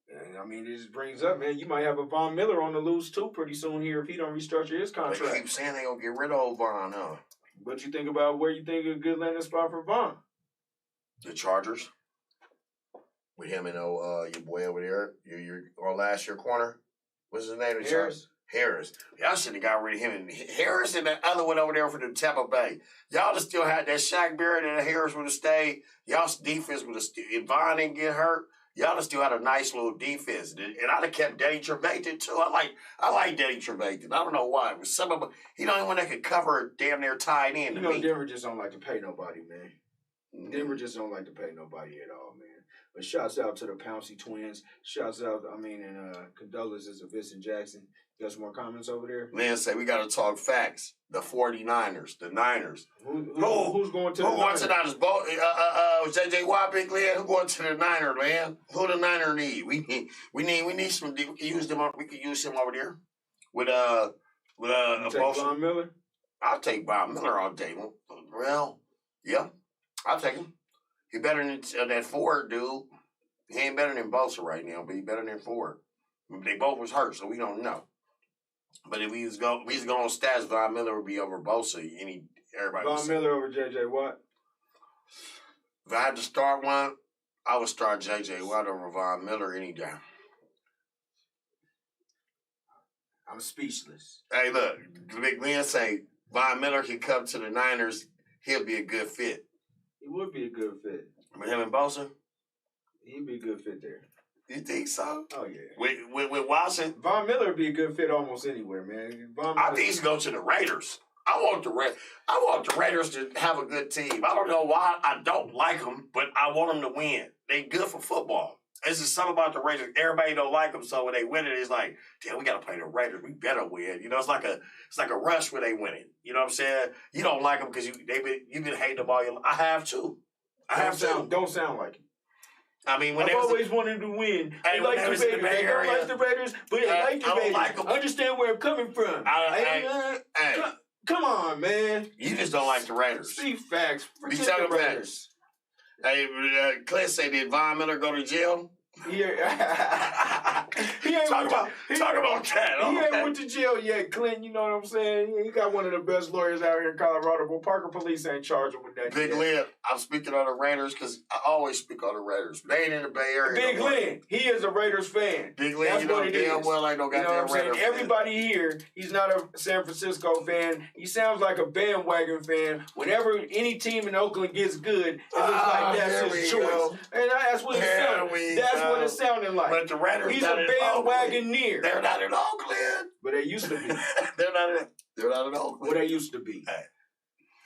And, I mean, it just brings up, man, you might have a Von Miller on the loose, too, pretty soon here if he don't restructure his contract. They keep saying they going to get rid of Von, huh? What you think about where you think a good landing spot for Von? The Chargers. With him and your boy over there, your last year corner. What's his name? Harris. Y'all should have got rid of him. And Harris and that other one over there for the Tampa Bay. Y'all just still had that Shaq Barrett and Harris would have stayed. Y'all's defense would have stayed. If Von didn't get hurt, Y'all still had a nice little defense, and I'd have kept Danny Trevathan too. I like Danny Trevathan. I don't know why. But some of them, he the only one that could cover damn near tight end. You know, Denver just don't like to pay nobody, man. Denver just don't like to pay nobody at all, man. But shouts out to the Pouncey twins. Shouts out, and condolences to Vincent Jackson. You got some more comments over there? Man, say we got to talk facts. The 49ers, the Niners. Who's going to the Niners? Who going to the Niners? J.J. Watt, Big Lynn. Who going to the Niners, man? Who the Niner need? We need some. We can use them. We can use him over there with Von Miller. I'll take Von Miller all day. Well, yeah, I'll take him. He better than that Ford dude. He ain't better than Bosa right now, but he better than Ford. They both was hurt, so we don't know. But if we was going on stats, Von Miller would be over Bosa. Everybody. Von Miller over J.J. Watt. If I had to start one, I would start J.J. Watt over Von Miller any day. I'm speechless. Hey, look, Big Lynn say Von Miller can come to the Niners. He'll be a good fit. He would be a good fit. With him and Bosa? He'd be a good fit there. You think so? Oh, yeah. With Watson? Von Miller would be a good fit almost anywhere, man. I think he should go to the Raiders. I want the Raiders to have a good team. I don't know why I don't like them, but I want them to win. They good for football. It's just something about the Raiders. Everybody don't like them, so when they win it, it's like, damn, we got to play the Raiders. We better win. You know, it's like a rush when they win it. You know what I'm saying? You don't like them because you've been hating them all your life. I have too. Don't sound like it. I mean, when I've always wanted to win. Hey, they like the Raiders. They don't like the Raiders, but they like the Raiders. Like them. Understand where I'm coming from. Come on, man. You just don't like the Raiders. See facts. Be talking the Raiders. Hey, Clint say, did Von Miller go to jail? Yeah. Talk about that. He ain't went to jail yet, Clint. You know what I'm saying? He got one of the best lawyers out here in Colorado, but Parker Police ain't charged him with that. Big Lynn, I'm speaking on the Raiders because I always speak on the Raiders. They ain't in the Bay Area. Big Lynn, he is a Raiders fan. Big Lynn, you know damn well I don't got that Raiders fan. Everybody here, he's not a San Francisco fan. He sounds like a bandwagon fan. Whenever any team in Oakland gets good, it looks like that's his choice. And that's what it sounded. That's what it sounded like. But the Raiders, he's a bandwagoneer. They're not in Oakland. But they used to be. They're not in Oakland. Well, they used to be. Hey.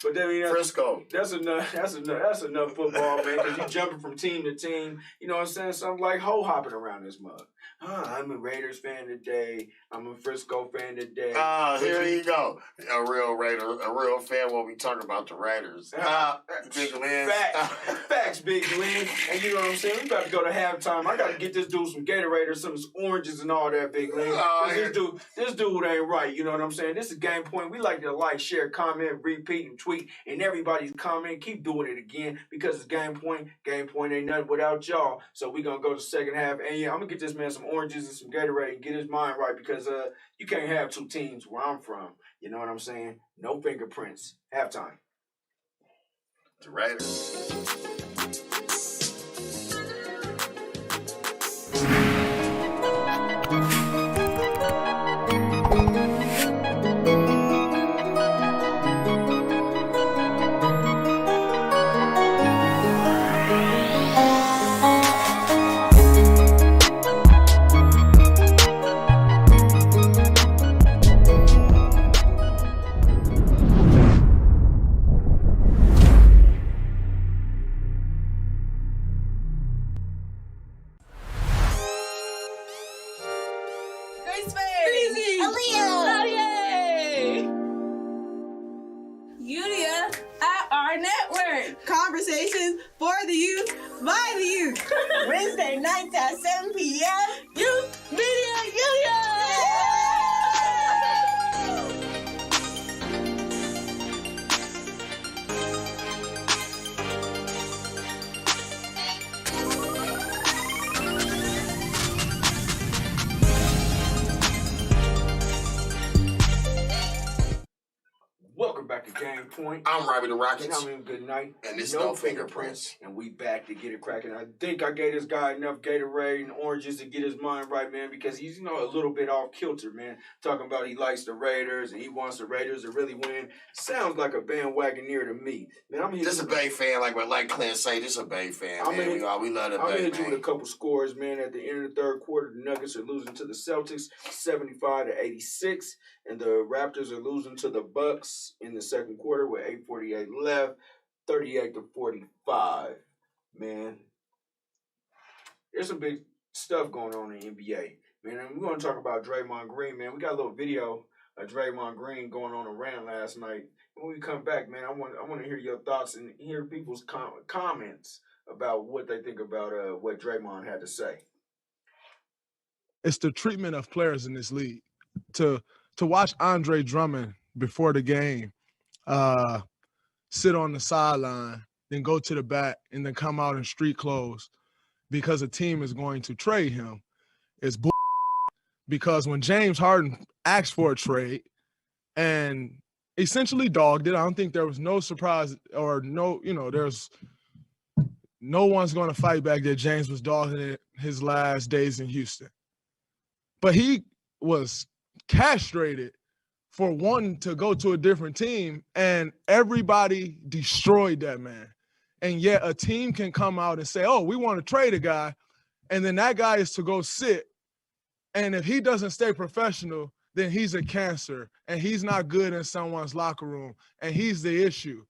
But I mean, Frisco. That's enough football, man. Because you jumping from team to team. You know what I'm saying? Something like hoe hopping around this mug. I'm a Raiders fan today. I'm a Frisco fan today. Here you go. A real fan when we talk about the Raiders. Big Lynn. Facts, Big Lynn. And you know what I'm saying? We about to go to halftime. I got to get this dude some Gatorade or some oranges and all that, Big Lynn. This dude ain't right. You know what I'm saying? This is Game Point. We like to like, share, comment, repeat, and tweet. And everybody's comment. Keep doing it again because it's Game Point. Game Point ain't nothing without y'all. So we going to go to the second half. And yeah, I'm going to get this man some oranges and some Gatorade and get his mind right because you can't have two teams where I'm from. You know what I'm saying? No fingerprints. Halftime. The Raiders. Conversations for the youth, by the youth. Wednesday nights at 7 p.m. Youth Media Union! Welcome back to Game Point. I'm Robbie the And Rockets. I'm in Good Night. And it's No Fingerprints. And we back to get it cracking. I think I gave this guy enough Gatorade and oranges to get his mind right, man, because he's, a little bit off kilter, man. Talking about he likes the Raiders and he wants the Raiders to really win. Sounds like a bandwagoneer to me. Man, I'm here. Just a Bay fan, like Clint say, just a Bay fan, man. We love the I'm Bay, hit you man. with a couple scores, man. At the end of the third quarter, the Nuggets are losing to the Celtics 75-86, and the Raptors are losing to the Bucks in the second quarter with 8:48 left, 38-45. Man, there's some big stuff going on in the NBA, man. And we're gonna talk about Draymond Green, man. We got a little video of Draymond Green going on a rant last night. When we come back, man, I want to hear your thoughts and hear people's comments about what they think about what Draymond had to say. It's the treatment of players in this league. To watch Andre Drummond before the game sit on the sideline, then go to the back, and then come out in street clothes because a team is going to trade him is bull. Because when James Harden asked for a trade and essentially dogged it, I don't think there was no surprise or there's no one's going to fight back that James was dogging it his last days in Houston. But he was castrated for wanting to go to a different team, and everybody destroyed that man. And yet a team can come out and say, oh, we want to trade a guy, and then that guy is to go sit. And if he doesn't stay professional, then he's a cancer, and he's not good in someone's locker room, and he's the issue.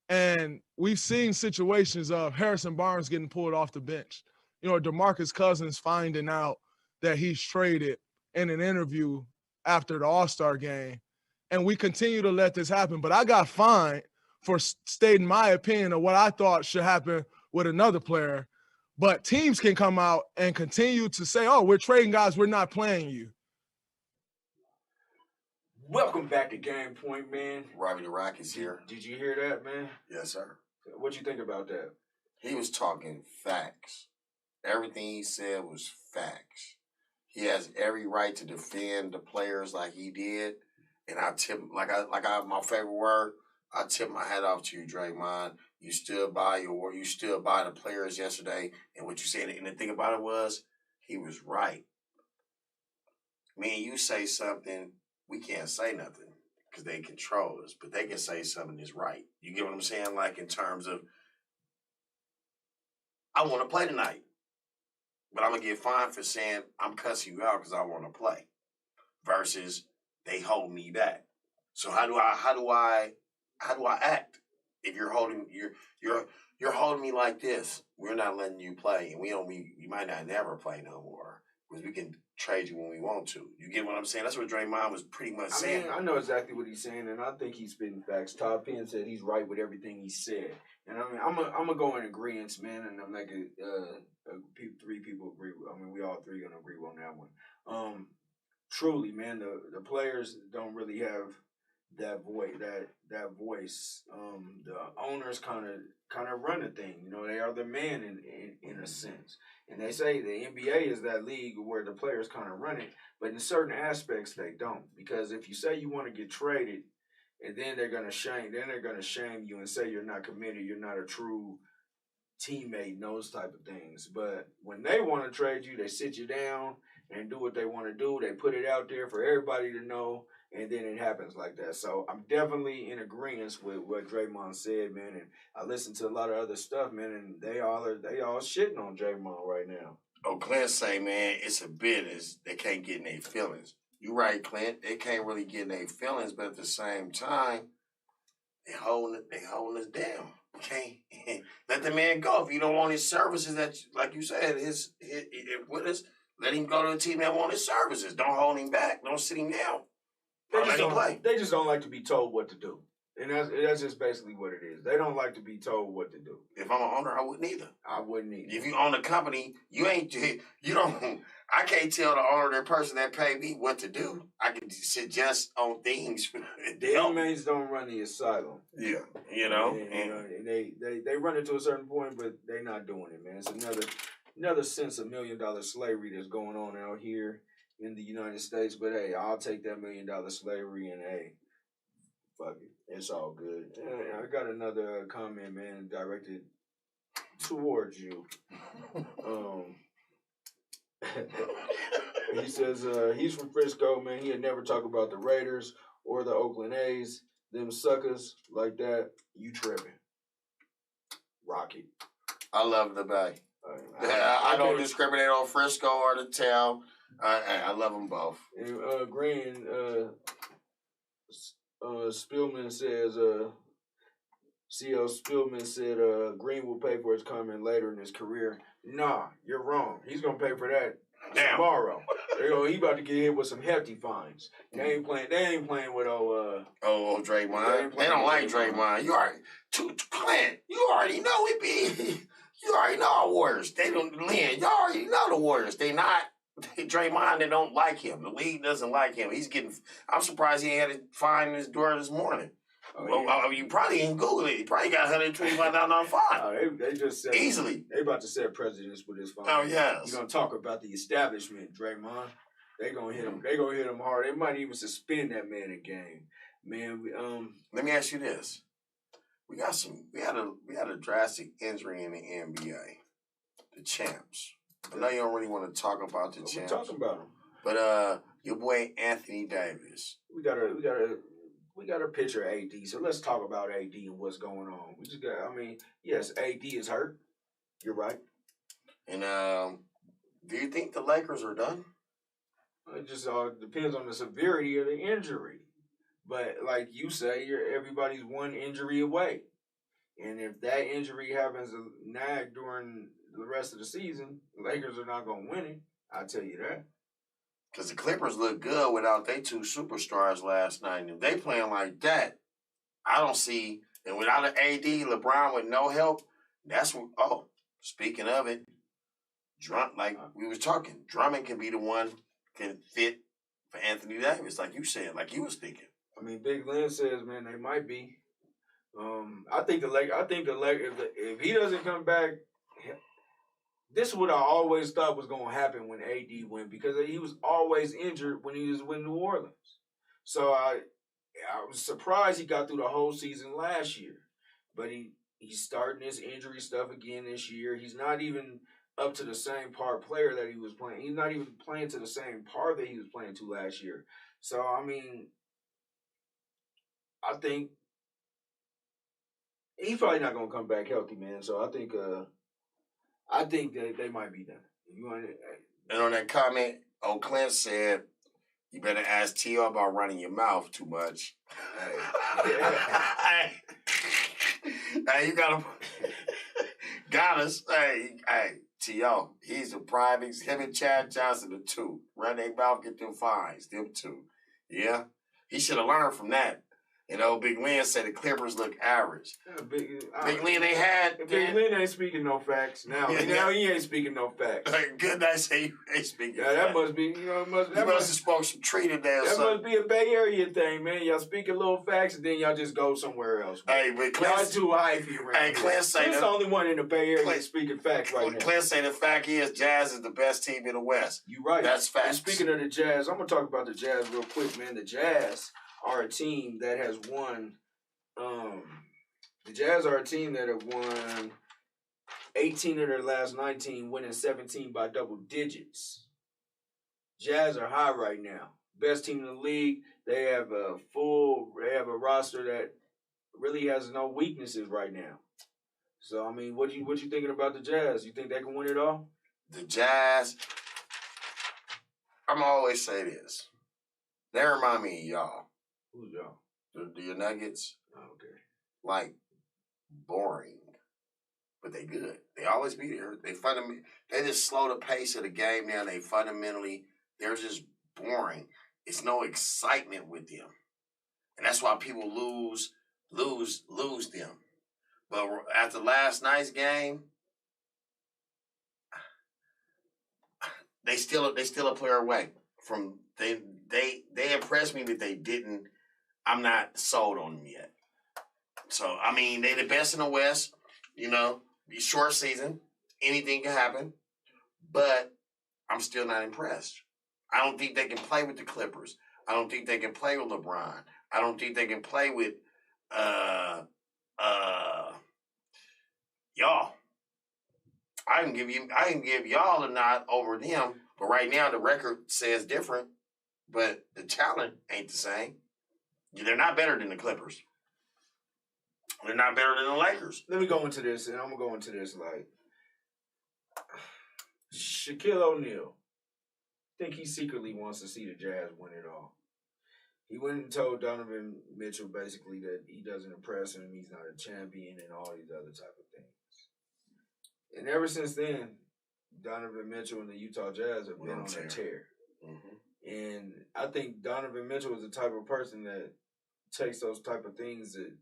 And we've seen situations of Harrison Barnes getting pulled off the bench. DeMarcus Cousins finding out that he's traded in an interview after the All-Star game. And we continue to let this happen. But I got fined for stating my opinion of what I thought should happen with another player. But teams can come out and continue to say, oh, we're trading guys, we're not playing you. Welcome back to Game Point, man. Robbie the Rockets here. Did you hear that, man? Yes, sir. What you think about that? He was talking facts. Everything he said was facts. He has every right to defend the players like he did. And I tip, my favorite word, I tip my hat off to you, Draymond. You stood by your word. You stood by the players yesterday. And what you said, and the thing about it was, he was right. Me and you say something, we can't say nothing because they control us. But they can say something that's right. You get what I'm saying? Like in terms of, I want to play tonight. But I'm going to get fined for saying I'm cussing you out because I want to play versus they hold me back. So how do I act if you're holding you're holding me like this? We're not letting you play, and you might not never play no more because we can trade you when we want to. You get what I'm saying? That's what Draymond was pretty much saying. I know exactly what he's saying, and I think he's spitting facts. Todd Penn said he's right with everything he said. And I'm gonna go in agreement, man, and I'm like three people agree. We all three gonna agree on that one. Truly, man, the players don't really have that voice. That voice. The owners kind of run the thing. They are the man in a sense. And they say the NBA is that league where the players kind of run it, but in certain aspects they don't. Because if you say you want to get traded, and then they're gonna shame you and say you're not committed, you're not a true teammate, and those type of things. But when they want to trade you, they sit you down and do what they want to do. They put it out there for everybody to know, and then it happens like that. So I'm definitely in agreement with what Draymond said, man. And I listened to a lot of other stuff, man, and they all shitting on Draymond right now. Oh, Clint say, man, it's a business. They can't get in their feelings. You right, Clint. They can't really get in their feelings, but at the same time, they holding us down. Okay, let the man go. If you don't want his services, that like you said, his with us, let him go to a team that want his services. Don't hold him back. Don't sit him down. They just don't like to be told what to do. And that's just basically what it is. They don't like to be told what to do. If I'm an owner, I wouldn't either. I wouldn't either. If you own a company, I can't tell the owner, that person that paid me, what to do. I can suggest on things. The inmates don't run the asylum. Yeah, And they run it to a certain point, but they're not doing it, man. It's another sense of $1 million slavery that's going on out here in the United States. But hey, I'll take that $1 million slavery, and hey, Fuck it. It's all good. I got another comment, man, directed towards you. He says he's from Frisco, man. He'd never talk about the Raiders or the Oakland A's. Them suckers like that, you tripping. Rocket. I love the Bay. I don't discriminate on Frisco or the town. I love them both. And Green, Spillman says, C.L. Spillman said Green will pay for his comment later in his career. Nah, you're wrong. He's going to pay for that tomorrow. He about to get hit with some hefty fines. They ain't playing with Draymond. They don't like Draymond. You already, Clint, you already know it be. You already know our Warriors. They don't, Lynn, you already know the Warriors. Draymond, they don't like him. The league doesn't like him. I'm surprised he had to fine his door this morning. You probably didn't Google it. He probably got $125,000 fine. They just said easily. They about to set precedents with this fine. Oh yes. You're gonna talk about the establishment, Draymond. They gonna hit him. They gonna hit him hard. They might even suspend that man a game. Man, let me ask you this: we had a drastic injury in the NBA. The champs. I know you don't really want to talk about the champs. We're talking about them. But your boy Anthony Davis. We got a picture of AD, so let's talk about AD and what's going on. Yes, AD is hurt. You're right. And do you think the Lakers are done? It just depends on the severity of the injury. But like you say, everybody's one injury away. And if that injury happens to nag during the rest of the season, the Lakers are not going to win it. I'll tell you that. Because the Clippers look good without their two superstars last night. And if they playing like that, I don't see. And without an AD, LeBron with no help, that's what. Oh, speaking of it, like we was talking, Drummond can be the one can fit for Anthony Davis, like you said, like you was thinking. Big Lynn says, man, they might be. I think the Lakers. If he doesn't come back. This is what I always thought was going to happen when AD went, because he was always injured when he was with New Orleans. So I was surprised he got through the whole season last year. But he's starting his injury stuff again this year. He's not even up to the same par player that he was playing. He's not even playing to the same par that he was playing to last year. So, I think he's probably not going to come back healthy, man. So I think that they might be done. And on that comment, Clint said, you better ask T.O. about running your mouth too much. Hey, you got us. Hey, T.O., he's a prime example. Him and Chad Johnson, the two. Run their mouth, get them fines. Them two. Yeah? He should have learned from that. Big Lynn said the Clippers look average. Big Lynn, they had... Big Lynn ain't speaking no facts. Now he ain't speaking no facts. Good night say you ain't speaking facts. That must be, he must have spoke some tree today or something. That must be a Bay Area thing, man. Y'all speak a little facts and then y'all just go somewhere else. Hey, but Clint... Y'all too hypey around here. Clint say... Clint's the only one in the Bay Area speaking facts right now. Clint say the fact is Jazz is the best team in the West. You right. That's facts. And speaking of the Jazz, I'm going to talk about the Jazz real quick, man. The Jazz are a team that has won... the Jazz are a team that have won 18 of their last 19, winning 17 by double digits. Jazz are high right now. Best team in the league. They have a roster that really has no weaknesses right now. So, what you thinking about the Jazz? You think they can win it all? The Jazz, I'm going to always say this. They remind me of y'all. Who's y'all? The Nuggets. Okay. Like, boring. But they good. They always be there. They just slow the pace of the game now. They're just boring. It's no excitement with them. And that's why people lose them. But after last night's game, they still a player away from they impressed me, but they didn't. I'm not sold on them yet. So they the best in the West. Short season, anything can happen, but I'm still not impressed. I don't think they can play with the Clippers. I don't think they can play with LeBron. I don't think they can play with y'all. I can give y'all a nod over them, but right now the record says different. But the talent ain't the same. They're not better than the Clippers. They're not better than the Lakers. Let me go into this, and I'm gonna go into this like Shaquille O'Neal. I think he secretly wants to see the Jazz win it all. He went and told Donovan Mitchell basically that he doesn't impress him, he's not a champion, and all these other type of things. And ever since then, Donovan Mitchell and the Utah Jazz have been on a tear. Mm-hmm. And I think Donovan Mitchell is the type of person that takes those type of things that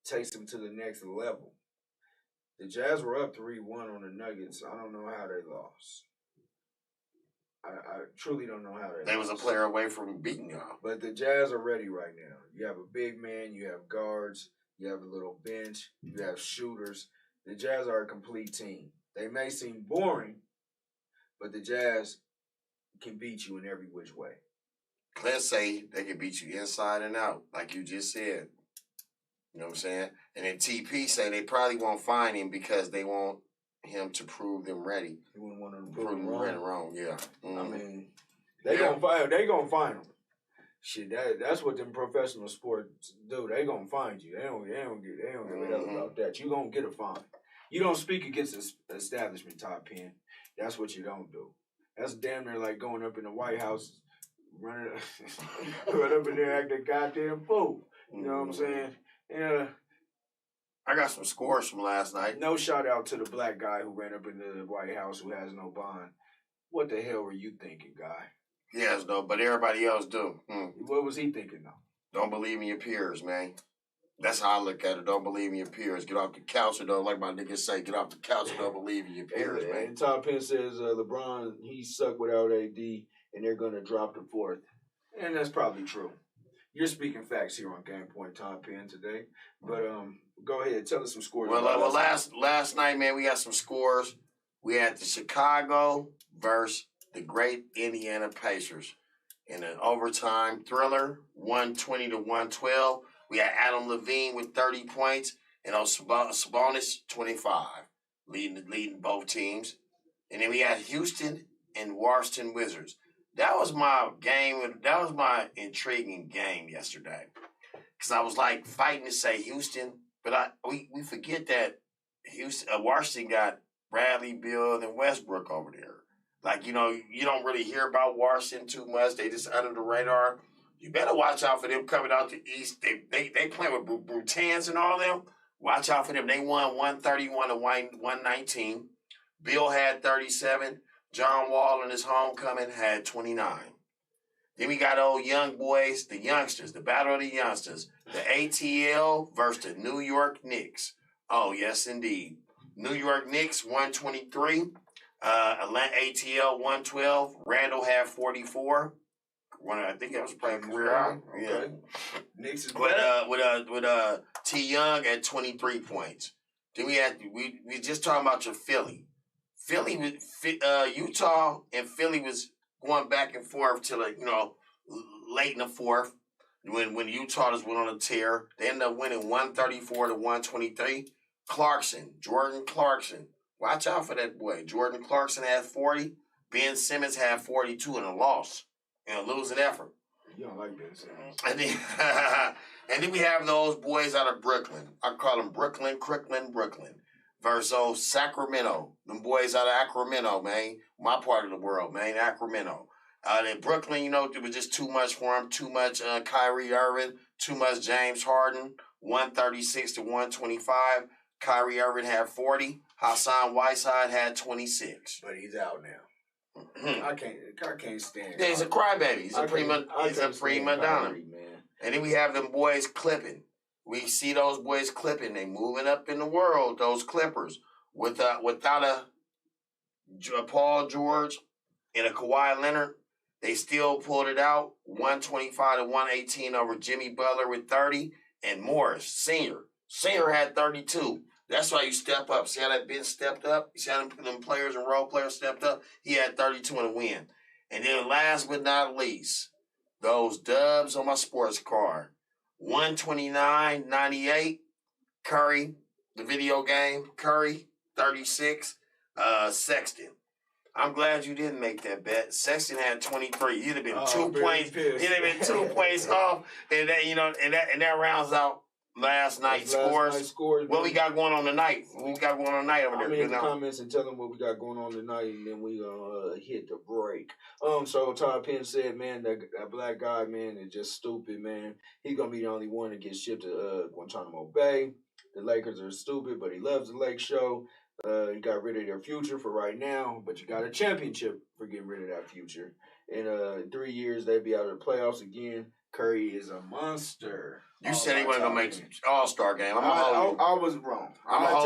takes him to the next level. The Jazz were up 3-1 on the Nuggets. I don't know how they lost. I truly don't know how they lost. They was a player away from beating y'all. But the Jazz are ready right now. You have a big man, you have guards, you have a little bench, you have shooters. The Jazz are a complete team. They may seem boring, but the Jazz can beat you in every which way. Clint say they can beat you inside and out, like you just said. You know what I'm saying? And then TP say they probably won't find him because they want him to prove them ready. You wouldn't want to prove them wrong. Yeah. Mm-hmm. I mean, they gonna find him. Shit, that's what them professional sports do. They gonna find you. They don't give a hell about that. You gonna get a fine. You don't speak against the establishment, Top Pen. That's what you don't do. That's damn near like going up in the White House, running up in there acting a goddamn fool. You know what I'm saying? Yeah. I got some scores from last night. No shout out to the black guy who ran up in the White House who has no bond. What the hell were you thinking, guy? He has no, but everybody else do. What was he thinking, though? Don't believe in your peers, man. That's how I look at it. Don't believe in your peers. Get off the couch and don't, like my niggas say, get off the couch and don't believe in your peers, man. And Top Pen says LeBron, he sucked without AD, and they're going to drop the fourth. And that's probably true. You're speaking facts here on Game Point, Top Pen, today. But go ahead, tell us some scores. Well, last night, man, we got some scores. We had the Chicago versus the great Indiana Pacers in an overtime thriller, 120-112. We had Adam Levine with 30 points and Sabonis 25, leading both teams. And then we had Houston and Washington Wizards. That was my game. That was my intriguing game yesterday. Because I was like fighting to say Houston, but we forget that Washington got Bradley, Beal, and Westbrook over there. Like, you know, you don't really hear about Washington too much. They just under the radar. You better watch out for them coming out the East. They playing with Brutans and all them. Watch out for them. They won 131-119. Bill had 37. John Wall in his homecoming had 29. Then we got old young boys, the youngsters, the battle of the youngsters. The ATL versus the New York Knicks. Oh, yes, indeed. New York Knicks, 123. Atlanta ATL, 112. Randall had 44. I think that was playing career high. Yeah. Knicks is with T Young at 23 points. Then we just talking about your Philly. Utah and Philly was going back and forth till late in the fourth. When Utah just went on a tear, they ended up winning 134-123. Jordan Clarkson. Watch out for that boy. Jordan Clarkson had 40. Ben Simmons had 42 in a loss. And a losing effort. You don't like Ben Simmons. And then we have those boys out of Brooklyn. I call them Brooklyn. Versus Sacramento. Them boys out of Sacramento, man. My part of the world, man. Sacramento. In Brooklyn, it was just too much for them. Too much Kyrie Irving. Too much James Harden. 136-125. Kyrie Irving had 40. Hassan Whiteside had 26. But he's out now. I can't stand it. He's a crybaby. He's a prima donna. And then we have them boys clipping. We see those boys clipping. They moving up in the world, those Clippers. Without a Paul George and a Kawhi Leonard, they still pulled it out. 125-118 over Jimmy Butler with 30. And Morris, senior. Senior had 32. That's why you step up. See how that Ben stepped up? You see how them players and role players stepped up? He had 32 in a win. And then last but not least, those dubs on my sports card. 129.98. Curry, the video game. Curry, 36. Sexton. I'm glad you didn't make that bet. Sexton had 23. You'd have been 2 points. You'd have been 2 points off, and that and that rounds out last night's scores. What we got going on tonight? What we got going on tonight over there? In the comments and tell them what we got going on tonight, and then we gonna hit the break. So Todd Penn said, man, that black guy, man, is just stupid, man. He's gonna be the only one to get shipped to Guantanamo Bay. The Lakers are stupid, but he loves the Lake Show. You got rid of their future for right now, but you got a championship for getting rid of that future. In 3 years, they'll be out of the playoffs again. Curry is a monster. You said he wasn't going to make the All-Star game. I was wrong. I'll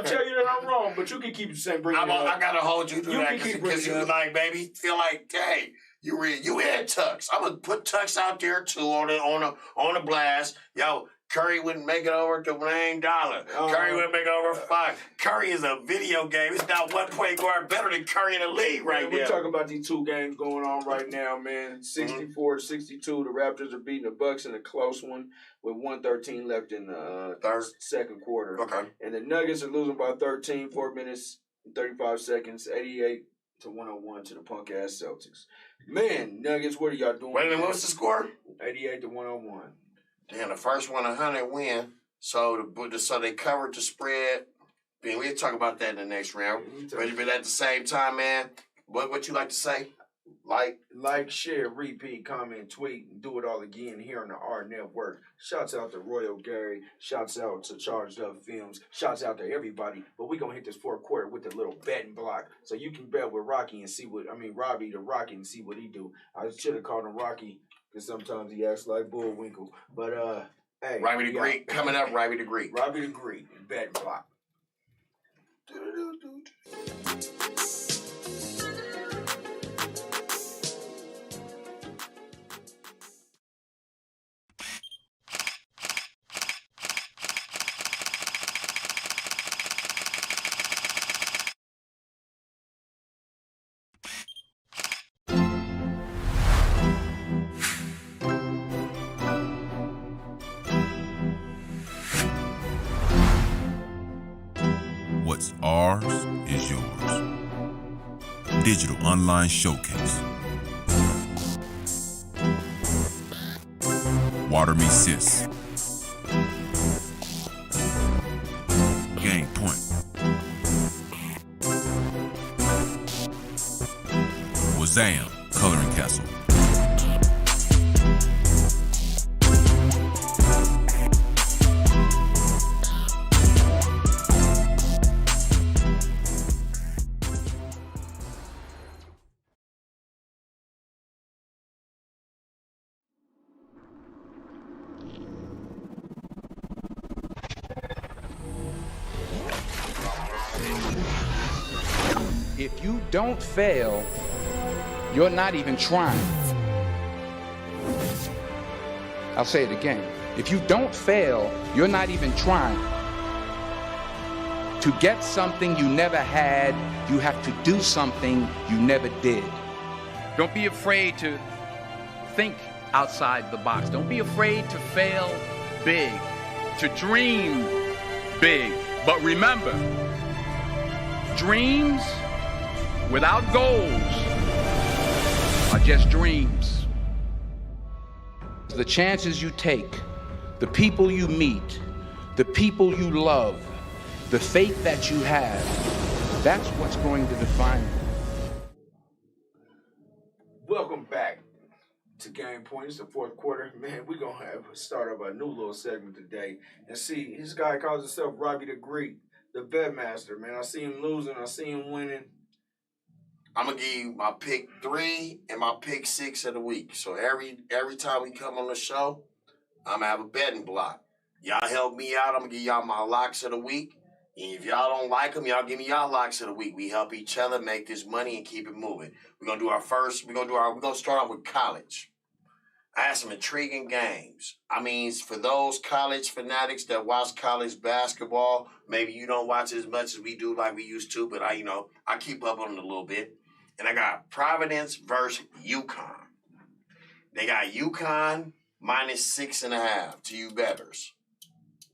tell you that I'm wrong, but you can keep saying bring it up. I got to hold you to that because you like, baby, feel like, hey, you had Tux. I'm going to put Tux out there, too, on the blast. Yo, Curry wouldn't make it over to $1 million. Curry wouldn't make it over 5. Curry is a video game. It's not one point guard better than Curry in the league right now. We're talking about these 2 games going on right now, man. 64-62. The Raptors are beating the Bucks in a close one with 1:13 left in the second quarter. Okay. And the Nuggets are losing by 13, 4 minutes, 35 seconds, 88-101 to the punk-ass Celtics. Man, Nuggets, what are y'all doing? Wait a minute, what was the score? 88-101. Damn, the first 100 win. So they covered the spread. Man, we'll talk about that in the next round. But at the same time, man, what you like to say? Like, share, repeat, comment, tweet, and do it all again here on the R Network. Shouts out to Royal Gary. Shouts out to Charged Up Films. Shouts out to everybody. But we're going to hit this fourth quarter with the little betting block. So you can bet with Robbie the Rocky and see what he do. I should have called him Rocky because sometimes he acts like Bullwinkle. But, hey. Robbie the Greek. Coming up, Robbie the Greek. Robbie the Greek. Betting block. What's ours is yours. Digital Online Showcase. Water Me Sis. Game Point. Wazam, Coloring Castle. If you don't fail, you're not even trying. I'll say it again. If you don't fail, you're not even trying. To get something you never had, you have to do something you never did. Don't be afraid to think outside the box. Don't be afraid to fail big, to dream big. But remember, dreams without goals are just dreams. The chances you take, the people you meet, the people you love, the faith that you have, that's what's going to define you. Welcome back to Game Point. It's the fourth quarter. Man, we're going to start up a new little segment today. And see, this guy calls himself Robbie the Greek, the Betmaster, man. I see him losing. I see him winning. I'm going to give you my pick 3 and my pick 6 of the week. So every time we come on the show, I'm going to have a betting block. Y'all help me out. I'm going to give y'all my locks of the week. And if y'all don't like them, y'all give me y'all locks of the week. We help each other make this money and keep it moving. We're going to do our first. We're going to start off with college. I had some intriguing games. I mean, for those college fanatics that watch college basketball, maybe you don't watch as much as we do like we used to, but I keep up on it a little bit. And I got Providence versus UConn. They got UConn -6.5 to you bettors.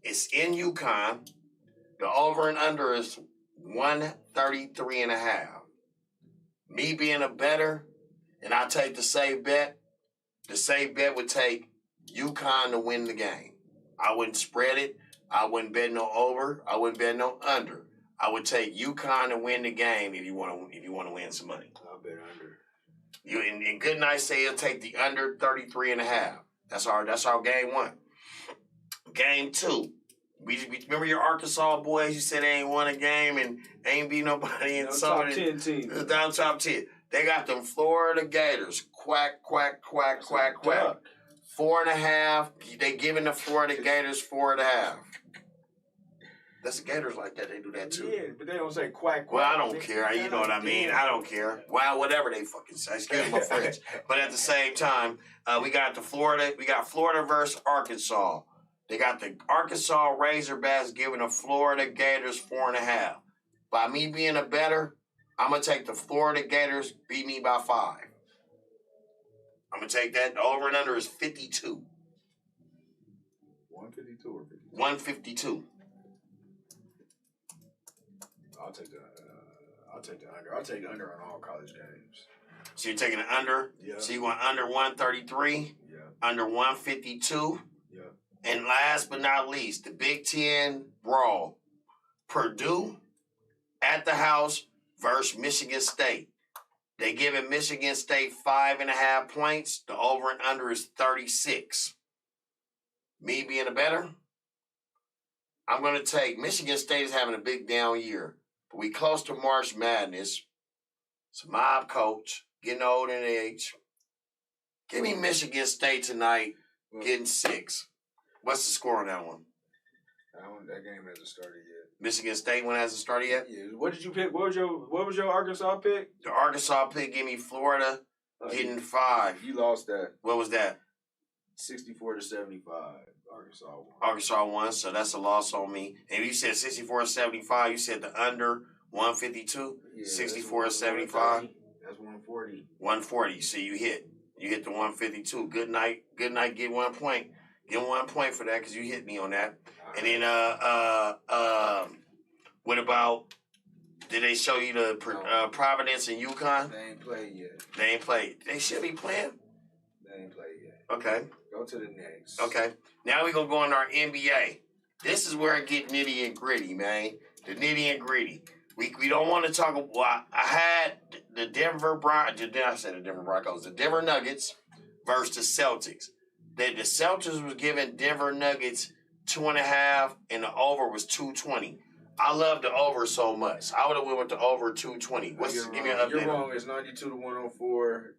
It's in UConn. The over and under is 133.5. Me being a bettor, and I take the safe bet. The safe bet would take UConn to win the game. I wouldn't spread it. I wouldn't bet no over. I wouldn't bet no under. I would take UConn to win the game if you want to win some money. I'll bet under. You and good night say he'll take the under 33.5. That's our game one. Game two. We remember your Arkansas boys. You said they ain't won a game and ain't beat nobody in some top 10 teams. Down top 10. They got them Florida Gators. Quack, quack, quack, quack, quack. 4.5. They giving the Florida Gators 4.5. That's the Gators like that. They do that too. Yeah, but they don't say quack, quack. Well, I don't care. You know what I mean? I don't care. Well, whatever they fucking say. Excuse my French. But at the same time, we got Florida versus Arkansas. They got the Arkansas Razorbacks giving the Florida Gators 4.5. By me being a bettor, I'm going to take the Florida Gators beat me by 5. I'm going to take that. The over and under is 52. 152 or 52? 152. I'll take the under. I'll take the under on all college games. So you're taking the under? Yeah. So you want under 133? Yeah. Under 152? Yeah. And last but not least, the Big Ten brawl. Purdue at the house versus Michigan State. They giving Michigan State 5.5 points. The over and under is 36. Me being a bettor, I'm going to take Michigan State is having a big down year. But we close to March Madness. It's a mob coach, getting old in age. Give me Michigan State tonight, getting 6. What's the score on that one? That game hasn't started yet. Michigan State one hasn't started yet? Yeah. What did you pick? What was your Arkansas pick? The Arkansas pick give me Florida getting 5. You lost that. What was that? 64-75. Arkansas won. Arkansas won, so that's a loss on me. And you said 64-75. You said the under 152. Yeah, 64-75. That's 140. 140. So you hit the 152. Good night. Get 1 point. Get 1 point for that because you hit me on that. And then what about? Did they show you the Providence and UConn? They ain't played yet. They ain't played. They should be playing. They ain't played yet. Okay. Go to the next. Okay. Now we're going to go on our NBA. This is where I get nitty and gritty, man. The nitty and gritty. We don't want to talk about... I had the Denver Broncos. The Denver Nuggets versus the Celtics. The Celtics was giving Denver Nuggets 2.5 and the over was 220. I love the over so much. I would have went with the over 220. Give me an update. You're wrong. It's 92-104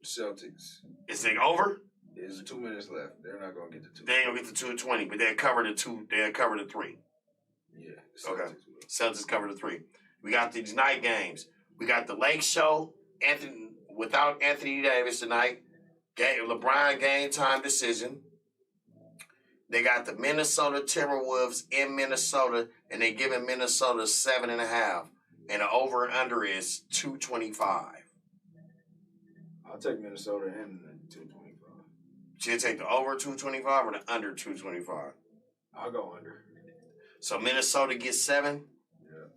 Celtics. Is it over? There's 2 minutes left. They're not gonna get the 2. They ain't gonna get the 220, but they covered the 2. They covered the 3. Yeah. Okay. Celtics covered the 3. We got these night games. We got the Lake Show. Without Anthony Davis tonight. LeBron game time decision. They got the Minnesota Timberwolves in Minnesota, and they giving Minnesota 7.5, and the over and under is 225. I'll take Minnesota and 225. Should you take the over 225 or the under 225? I'll go under. So Minnesota gets 7. Yeah.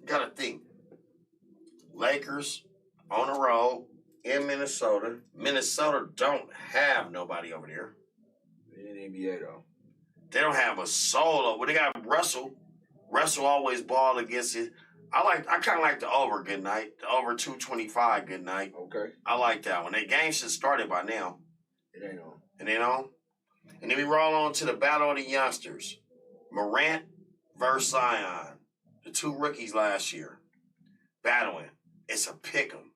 You gotta think. Lakers on the road in Minnesota. Minnesota don't have nobody over there. In the NBA though. They don't have a solo. Well, they got Russell. Russell always ball against it. I kind of like the over good night. The over 225 good night. Okay. I like that one. The game should started by now. It ain't on. It ain't on? And then we roll on to the battle of the youngsters. Morant versus Zion. The 2 rookies last year. Battling. It's a pick'em.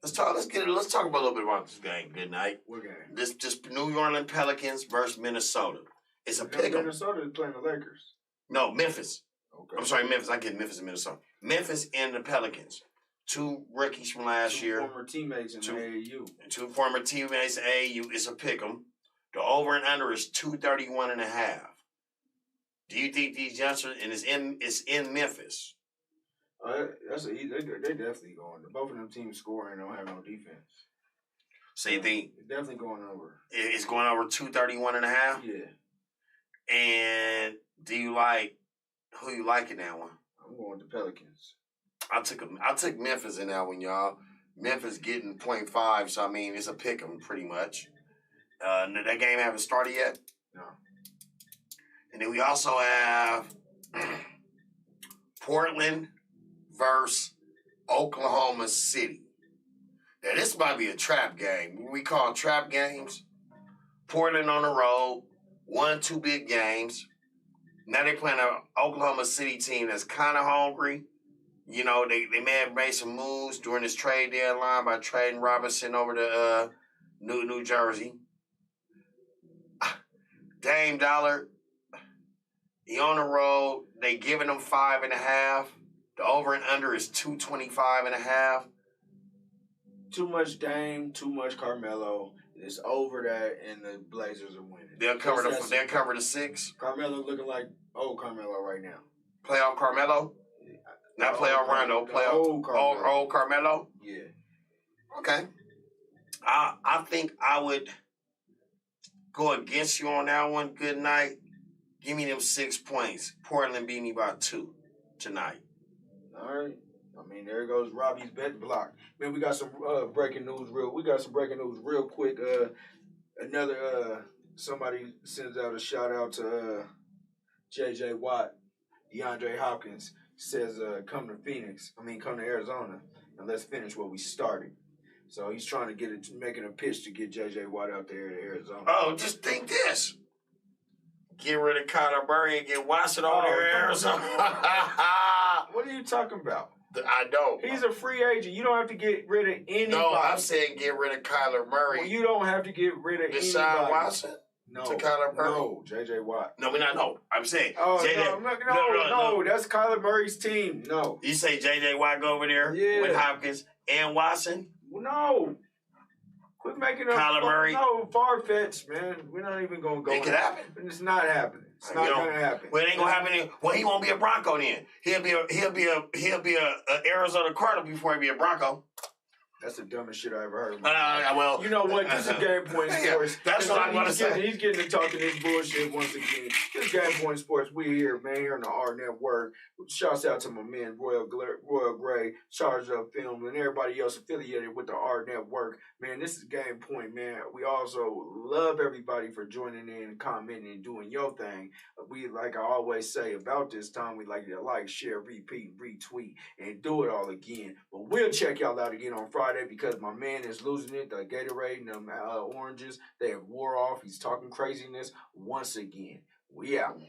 Let's talk about a little bit about this game. Good night. What game? This New Orleans Pelicans versus Minnesota. It's a pick'em. Minnesota is playing the Lakers. No, Memphis. Okay. I'm sorry, Memphis. I get Memphis and Minnesota. Memphis and the Pelicans. 2 rookies from last year. Former teammates in AAU. 2 former teammates in AAU. It's a pick'em. The over and under is 231.5. Do you think these youngsters, and it's in Memphis? They definitely going. Both of them teams scoring don't have no defense. So you think It's definitely going over. it's going over 231.5? Yeah. And do you like who you like in that one? I'm going with the Pelicans. I took Memphis in that one, y'all. Memphis getting 0.5, so I mean it's a pick 'em pretty much. That game haven't started yet. No. And then we also have Portland versus Oklahoma City. Now this might be a trap game. We call trap games. Portland on the road, 1-2 big games. Now they playing an Oklahoma City team that's kind of hungry. You know, they may have made some moves during this trade deadline by trading Robinson over to New Jersey. Dame Dollar, he on the road. They giving him 5.5. The over and under is 225.5. Too much Dame, too much Carmelo. It's over that, and the Blazers are winning. They'll cover the 6. Carmelo looking like old Carmelo right now. Playoff Carmelo? Not playoff Rondo, playoff old Carmelo? Yeah. Okay. I think I would go against you on that one. Good night. Give me them 6 points. Portland beat me by 2 tonight. All right. I mean, there goes Robbie's bet block. Man, we got some breaking news real quick. Somebody sends out a shout out to J.J. Watt. DeAndre Hopkins says, come to Arizona, and let's finish what we started. So he's trying to making a pitch to get J.J. Watt out there to Arizona. Oh, just think this. Get rid of Kyler Murray and get Watson over there in Arizona. What are you talking about? I know. He's a free agent. You don't have to get rid of anybody. No, I'm saying get rid of Kyler Murray. Well, you don't have to get rid of anybody. Deshaun Watson? No. To Kyler Murray? No, J.J. Watt. No, I'm saying. Oh, J.J. No, that's Kyler Murray's team. No. You say J.J. Watt go over there with Hopkins and Watson? No. Quit making up. Kyler Murray? No, far-fetched, man. We're not even going to go. It could happen. It's not happening. It's not going to happen. Well, it ain't going to happen. Well, he won't be a Bronco then. He'll be a Arizona Cardinal before he be a Bronco. That's the dumbest shit I ever heard. Well, you know what? This is Game Point Sports. That's what I'm going to say. He's getting to talking this bullshit once again. This is Game Point Sports. We here, man, here on the R Network. Shouts out to my man, Royal Gray, Charged Up Film, and everybody else affiliated with the R Network. Man, this is Game Point, man. We also love everybody for joining in, commenting, and doing your thing. We, like I always say, about this time, we like to like, share, repeat, retweet, and do it all again. But we'll check y'all out again on Friday because my man is losing it. The Gatorade and them oranges, they have wore off. He's talking craziness once again. We out.